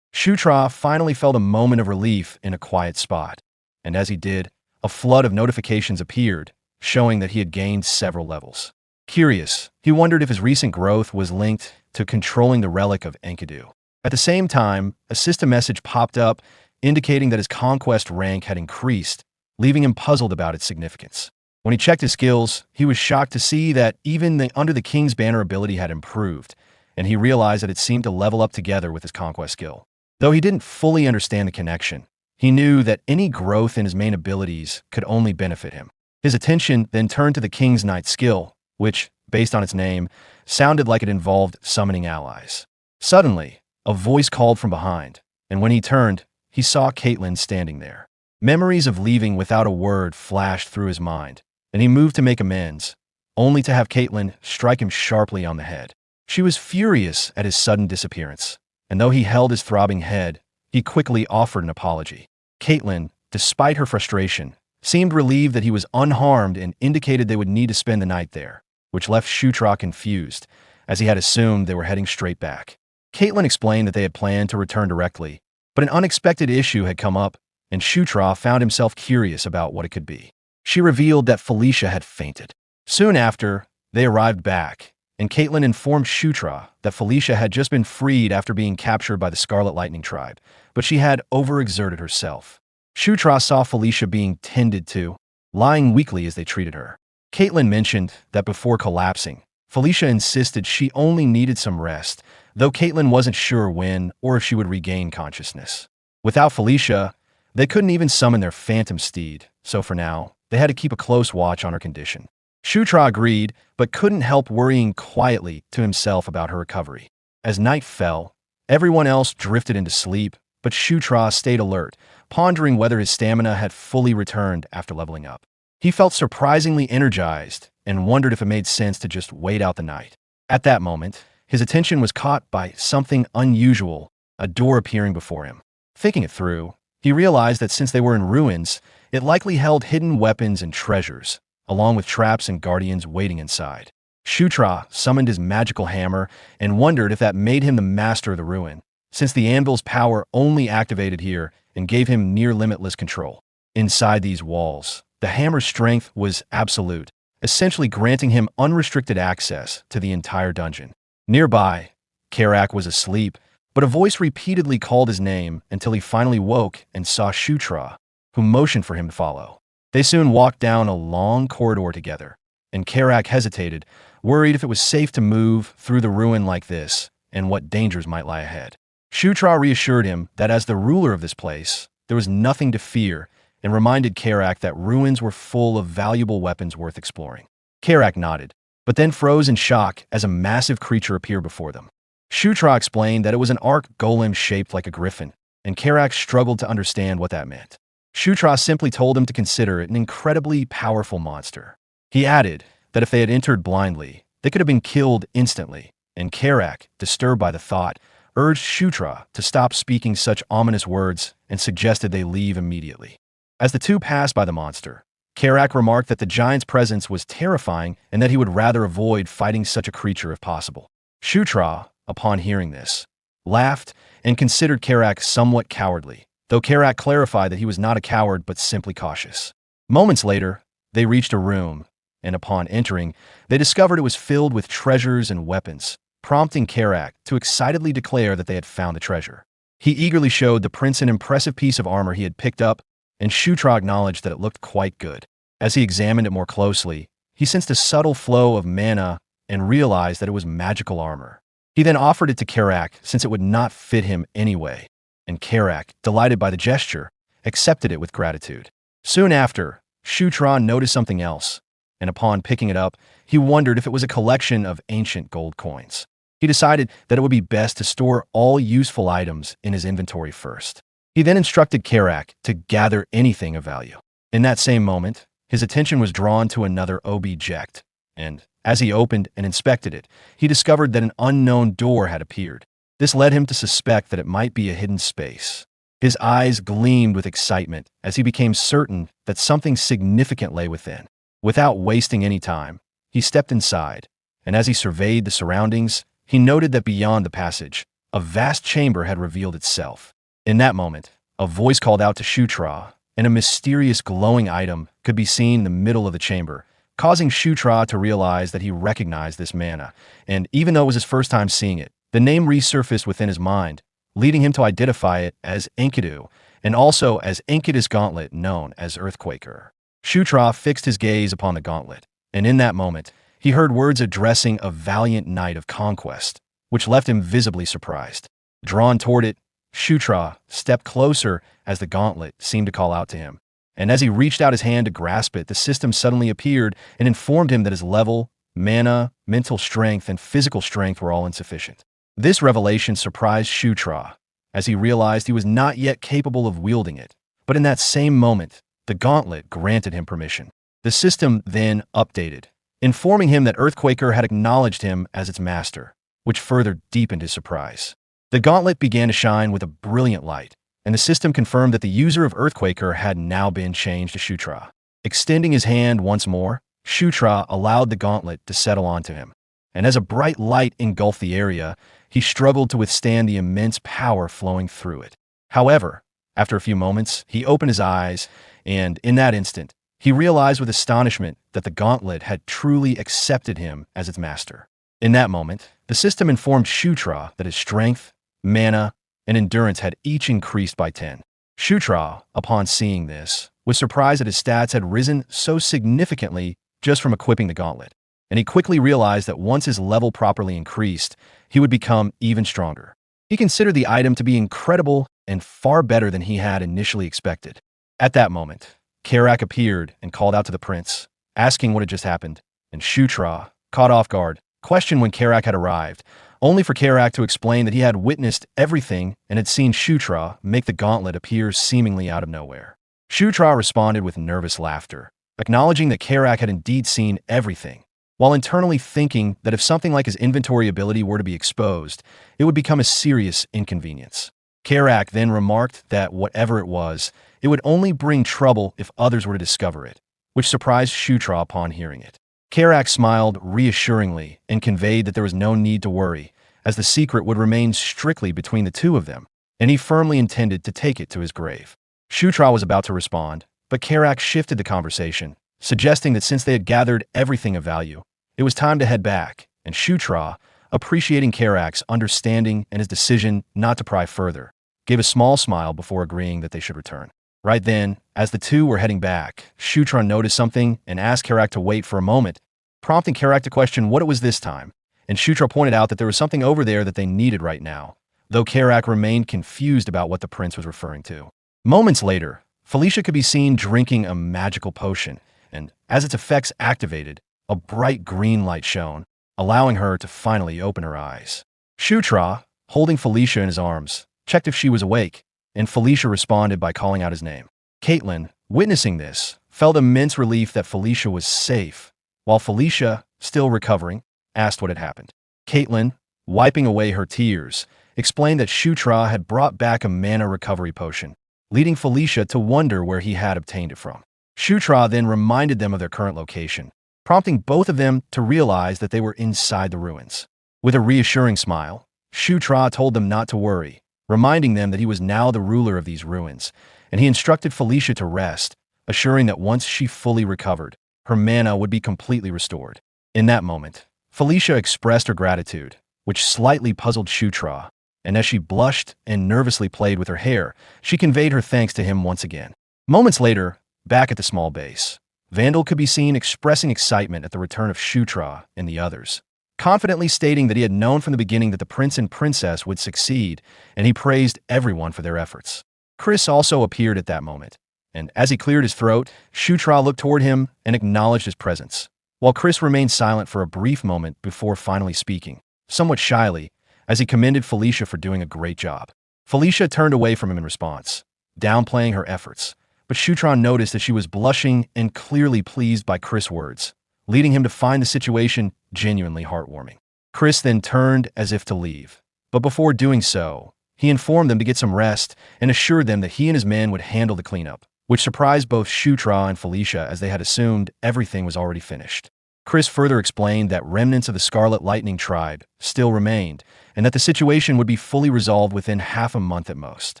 Shutra finally felt a moment of relief in a quiet spot, and as he did, a flood of notifications appeared, showing that he had gained several levels. Curious, he wondered if his recent growth was linked to controlling the relic of Enkidu. At the same time, a system message popped up indicating that his conquest rank had increased, leaving him puzzled about its significance. When he checked his skills, he was shocked to see that even the Under the King's Banner ability had improved, and he realized that it seemed to level up together with his conquest skill. Though he didn't fully understand the connection, he knew that any growth in his main abilities could only benefit him. His attention then turned to the King's Knight skill, which, based on its name, sounded like it involved summoning allies. Suddenly, a voice called from behind, and when he turned, he saw Caitlin standing there. Memories of leaving without a word flashed through his mind, and he moved to make amends, only to have Caitlin strike him sharply on the head. She was furious at his sudden disappearance, and though he held his throbbing head, he quickly offered an apology. Caitlin, despite her frustration, seemed relieved that he was unharmed and indicated they would need to spend the night there, which left Shutra confused, as he had assumed they were heading straight back. Caitlin explained that they had planned to return directly, but an unexpected issue had come up, and Shutra found himself curious about what it could be. She revealed that Felicia had fainted. Soon after, they arrived back, and Caitlin informed Shutra that Felicia had just been freed after being captured by the Scarlet Lightning tribe, but she had overexerted herself. Shutra saw Felicia being tended to, lying weakly as they treated her. Caitlin mentioned that before collapsing, Felicia insisted she only needed some rest, though Caitlin wasn't sure when or if she would regain consciousness. Without Felicia, they couldn't even summon their phantom steed, so for now, they had to keep a close watch on her condition. Shutra agreed, but couldn't help worrying quietly to himself about her recovery. As night fell, everyone else drifted into sleep, but Shutra stayed alert, pondering whether his stamina had fully returned after leveling up. He felt surprisingly energized and wondered if it made sense to just wait out the night. At that moment, his attention was caught by something unusual, a door appearing before him. Thinking it through, he realized that since they were in ruins, it likely held hidden weapons and treasures, along with traps and guardians waiting inside. Shutra summoned his magical hammer and wondered if that made him the master of the ruin, since the anvil's power only activated here and gave him near limitless control. Inside these walls, the hammer's strength was absolute, essentially granting him unrestricted access to the entire dungeon. Nearby, Karak was asleep, but a voice repeatedly called his name until he finally woke and saw Shutra, who motioned for him to follow. They soon walked down a long corridor together, and Karak hesitated, worried if it was safe to move through the ruin like this and what dangers might lie ahead. Shutra reassured him that as the ruler of this place, there was nothing to fear and reminded Karak that ruins were full of valuable weapons worth exploring. Karak nodded, but then froze in shock as a massive creature appeared before them. Shutra explained that it was an arc golem shaped like a griffin, and Karak struggled to understand what that meant. Shutra simply told him to consider it an incredibly powerful monster. He added that if they had entered blindly, they could have been killed instantly, and Karak, disturbed by the thought, urged Shutra to stop speaking such ominous words and suggested they leave immediately. As the two passed by the monster, Karak remarked that the giant's presence was terrifying and that he would rather avoid fighting such a creature if possible. Shutra, upon hearing this, laughed and considered Karak somewhat cowardly, though Karak clarified that he was not a coward but simply cautious. Moments later, they reached a room, and upon entering, they discovered it was filled with treasures and weapons, prompting Karak to excitedly declare that they had found the treasure. He eagerly showed the prince an impressive piece of armor he had picked up, and Shutra acknowledged that it looked quite good. As he examined it more closely, he sensed a subtle flow of mana and realized that it was magical armor. He then offered it to Karak since it would not fit him anyway, and Karak, delighted by the gesture, accepted it with gratitude. Soon after, Shutra noticed something else, and upon picking it up, he wondered if it was a collection of ancient gold coins. He decided that it would be best to store all useful items in his inventory first. He then instructed Karak to gather anything of value. In that same moment, his attention was drawn to another object, and as he opened and inspected it, he discovered that an unknown door had appeared. This led him to suspect that it might be a hidden space. His eyes gleamed with excitement as he became certain that something significant lay within. Without wasting any time, he stepped inside, and as he surveyed the surroundings, he noted that beyond the passage, a vast chamber had revealed itself. In that moment, a voice called out to Shutra, and a mysterious glowing item could be seen in the middle of the chamber, causing Shutra to realize that he recognized this mana, and even though it was his first time seeing it, the name resurfaced within his mind, leading him to identify it as Enkidu, and also as Enkidu's gauntlet known as Earthquaker. Shutra fixed his gaze upon the gauntlet, and in that moment, he heard words addressing a valiant knight of conquest, which left him visibly surprised. Drawn toward it, Shutra stepped closer as the gauntlet seemed to call out to him. And as he reached out his hand to grasp it, the system suddenly appeared and informed him that his level, mana, mental strength, and physical strength were all insufficient. This revelation surprised Shutra, as he realized he was not yet capable of wielding it. But in that same moment, the gauntlet granted him permission. The system then updated, informing him that Earthquaker had acknowledged him as its master, which further deepened his surprise. The gauntlet began to shine with a brilliant light, and the system confirmed that the user of Earthquaker had now been changed to Shutra. Extending his hand once more, Shutra allowed the gauntlet to settle onto him, and as a bright light engulfed the area, he struggled to withstand the immense power flowing through it. However, after a few moments, he opened his eyes, and in that instant, he realized with astonishment that the gauntlet had truly accepted him as its master. In that moment, the system informed Shutra that his strength, mana, and endurance had each increased by 10. Shutra, upon seeing this, was surprised that his stats had risen so significantly just from equipping the gauntlet, and he quickly realized that once his level properly increased, he would become even stronger. He considered the item to be incredible and far better than he had initially expected. At that moment, Karak appeared and called out to the prince, asking what had just happened, and Shutra, caught off guard, questioned when Karak had arrived, only for Karak to explain that he had witnessed everything and had seen Shutra make the gauntlet appear seemingly out of nowhere. Shutra responded with nervous laughter, acknowledging that Karak had indeed seen everything, while internally thinking that if something like his inventory ability were to be exposed, it would become a serious inconvenience. Karak then remarked that whatever it was, it would only bring trouble if others were to discover it, which surprised Shutra upon hearing it. Karak smiled reassuringly and conveyed that there was no need to worry, as the secret would remain strictly between the two of them, and he firmly intended to take it to his grave. Shutra was about to respond, but Karak shifted the conversation, suggesting that since they had gathered everything of value, it was time to head back, and Shutra, appreciating Karak's understanding and his decision not to pry further, gave a small smile before agreeing that they should return. Right then, as the two were heading back, Shutra noticed something and asked Karak to wait for a moment, prompting Karak to question what it was this time, and Shutra pointed out that there was something over there that they needed right now, though Karak remained confused about what the prince was referring to. Moments later, Felicia could be seen drinking a magical potion, and as its effects activated, a bright green light shone, allowing her to finally open her eyes. Shutra, holding Felicia in his arms, checked if she was awake, and Felicia responded by calling out his name. Caitlin, witnessing this, felt immense relief that Felicia was safe, while Felicia, still recovering, asked what had happened. Caitlin, wiping away her tears, explained that Shutra had brought back a mana recovery potion, leading Felicia to wonder where he had obtained it from. Shutra then reminded them of their current location, prompting both of them to realize that they were inside the ruins. With a reassuring smile, Shutra told them not to worry, reminding them that he was now the ruler of these ruins, and he instructed Felicia to rest, assuring that once she fully recovered, her mana would be completely restored. In that moment, Felicia expressed her gratitude, which slightly puzzled Shutra, and as she blushed and nervously played with her hair, she conveyed her thanks to him once again. Moments later, back at the small base, Vandal could be seen expressing excitement at the return of Shutra and the others, confidently stating that he had known from the beginning that the prince and princess would succeed, and he praised everyone for their efforts. Chris also appeared at that moment, and as he cleared his throat, Shutra looked toward him and acknowledged his presence, while Chris remained silent for a brief moment before finally speaking, somewhat shyly, as he commended Felicia for doing a great job. Felicia turned away from him in response, downplaying her efforts, but Shutra noticed that she was blushing and clearly pleased by Chris' words, leading him to find the situation genuinely heartwarming. Chris then turned as if to leave, but before doing so, he informed them to get some rest and assured them that he and his men would handle the cleanup, which surprised both Shutra and Felicia as they had assumed everything was already finished. Chris further explained that remnants of the Scarlet Lightning tribe still remained, and that the situation would be fully resolved within half a month at most.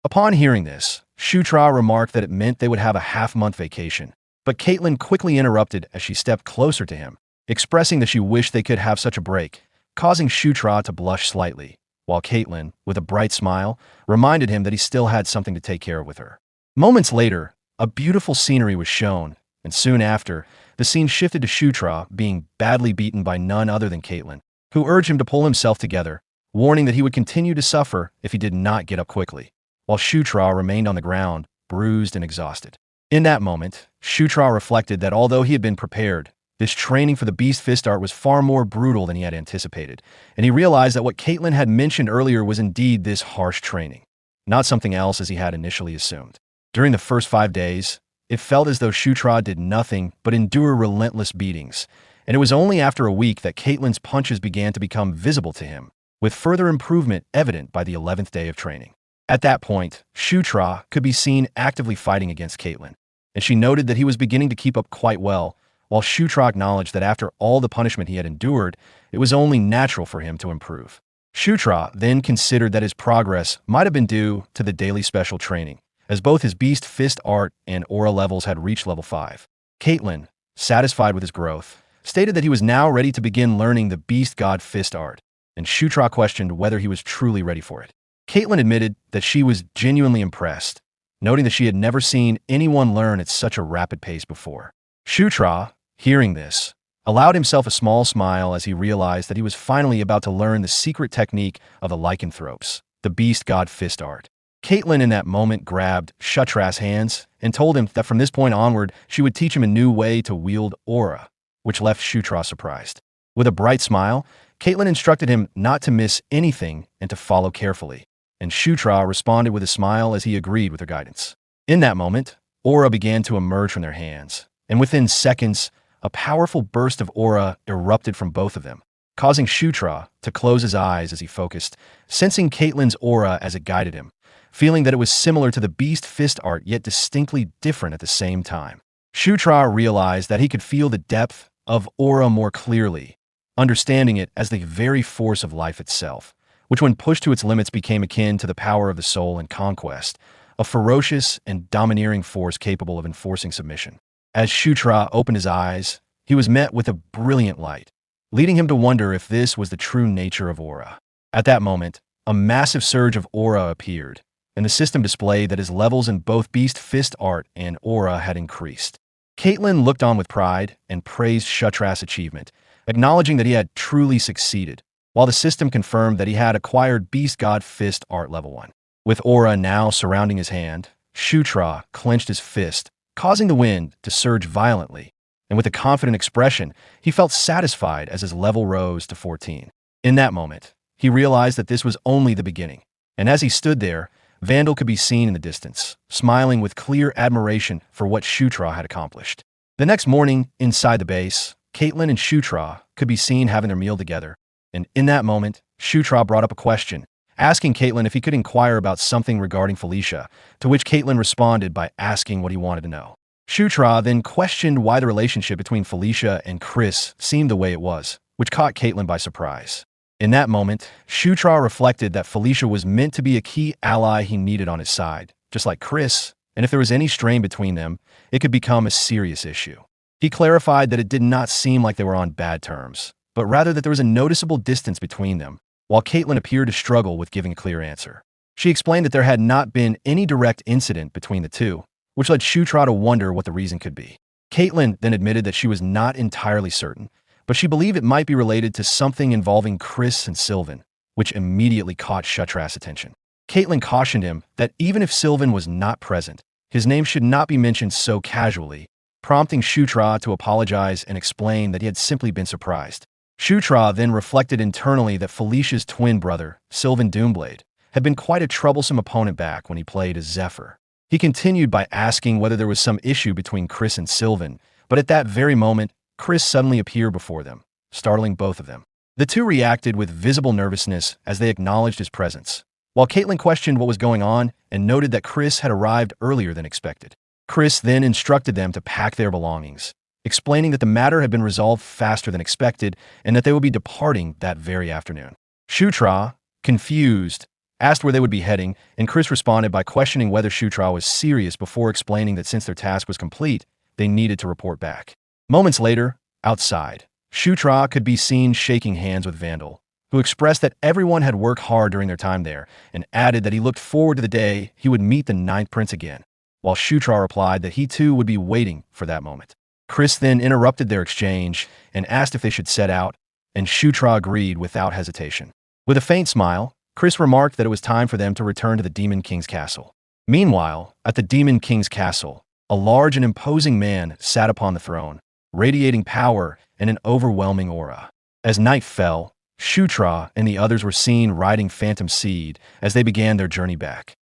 Upon hearing this, Shutra remarked that it meant they would have a half-month vacation, but Caitlin quickly interrupted as she stepped closer to him, expressing that she wished they could have such a break, causing Shutra to blush slightly, while Caitlin, with a bright smile, reminded him that he still had something to take care of with her. Moments later, a beautiful scenery was shown, and soon after, the scene shifted to Shutra being badly beaten by none other than Caitlin, who urged him to pull himself together, warning that he would continue to suffer if he did not get up quickly, while Shutra remained on the ground, bruised and exhausted. In that moment, Shutra reflected that although he had been prepared, this training for the Beast Fist art was far more brutal than he had anticipated, and he realized that what Caitlin had mentioned earlier was indeed this harsh training, not something else as he had initially assumed. During the first 5 days, it felt as though Shutra did nothing but endure relentless beatings, and it was only after a week that Caitlin's punches began to become visible to him, with further improvement evident by the 11th day of training. At that point, Shutra could be seen actively fighting against Caitlin, and she noted that he was beginning to keep up quite well, while Shutra acknowledged that after all the punishment he had endured, it was only natural for him to improve. Shutra then considered that his progress might have been due to the daily special training, as both his Beast Fist art and aura levels had reached level 5. Caitlin, satisfied with his growth, stated that he was now ready to begin learning the Beast God Fist art, and Shutra questioned whether he was truly ready for it. Caitlin admitted that she was genuinely impressed, noting that she had never seen anyone learn at such a rapid pace before. Shutra, hearing this, allowed himself a small smile as he realized that he was finally about to learn the secret technique of the lycanthropes, the Beast God Fist art. Caitlin in that moment grabbed Shutra's hands and told him that from this point onward she would teach him a new way to wield aura, which left Shutra surprised. With a bright smile, Caitlin instructed him not to miss anything and to follow carefully, and Shutra responded with a smile as he agreed with her guidance. In that moment, aura began to emerge from their hands, and within seconds, a powerful burst of aura erupted from both of them, causing Shutra to close his eyes as he focused, sensing Caitlin's aura as it guided him, feeling that it was similar to the Beast Fist art yet distinctly different at the same time. Shutra realized that he could feel the depth of aura more clearly, understanding it as the very force of life itself, which when pushed to its limits became akin to the power of the soul and conquest, a ferocious and domineering force capable of enforcing submission. As Shutra opened his eyes, he was met with a brilliant light, leading him to wonder if this was the true nature of aura. At that moment, a massive surge of aura appeared, and the system displayed that his levels in both Beast Fist art and aura had increased. Caitlin looked on with pride and praised Shutra's achievement, acknowledging that he had truly succeeded, while the system confirmed that he had acquired Beast God Fist art level 1. With aura now surrounding his hand, Shutra clenched his fist, causing the wind to surge violently, and with a confident expression, he felt satisfied as his level rose to 14. In that moment, he realized that this was only the beginning, and as he stood there, Vandal could be seen in the distance, smiling with clear admiration for what Shutra had accomplished. The next morning, inside the base, Caitlin and Shutra could be seen having their meal together, and in that moment, Shutra brought up a question, asking Caitlin if he could inquire about something regarding Felicia, to which Caitlin responded by asking what he wanted to know. Shutra then questioned why the relationship between Felicia and Chris seemed the way it was, which caught Caitlin by surprise. In that moment, Shutra reflected that Felicia was meant to be a key ally he needed on his side, just like Chris, and if there was any strain between them, it could become a serious issue. He clarified that it did not seem like they were on bad terms, but rather that there was a noticeable distance between them, while Caitlin appeared to struggle with giving a clear answer. She explained that there had not been any direct incident between the two, which led Shutra to wonder what the reason could be. Caitlin then admitted that she was not entirely certain, but she believed it might be related to something involving Chris and Sylvan, which immediately caught Shutra's attention. Caitlin cautioned him that even if Sylvan was not present, his name should not be mentioned so casually, prompting Shutra to apologize and explain that he had simply been surprised. Shutra then reflected internally that Felicia's twin brother, Sylvan Doomblade, had been quite a troublesome opponent back when he played as Zephyr. He continued by asking whether there was some issue between Chris and Sylvan, but at that very moment, Chris suddenly appeared before them, startling both of them. The two reacted with visible nervousness as they acknowledged his presence, while Caitlin questioned what was going on and noted that Chris had arrived earlier than expected. Chris then instructed them to pack their belongings, explaining that the matter had been resolved faster than expected and that they would be departing that very afternoon. Shutra, confused, asked where they would be heading, and Chris responded by questioning whether Shutra was serious before explaining that since their task was complete, they needed to report back. Moments later, outside, Shutra could be seen shaking hands with Vandal, who expressed that everyone had worked hard during their time there and added that he looked forward to the day he would meet the Ninth Prince again, while Shutra replied that he too would be waiting for that moment. Chris then interrupted their exchange and asked if they should set out, and Shutra agreed without hesitation. With a faint smile, Chris remarked that it was time for them to return to the Demon King's castle. Meanwhile, at the Demon King's castle, a large and imposing man sat upon the throne, radiating power and an overwhelming aura. As night fell, Shutra and the others were seen riding Phantom Seed as they began their journey back.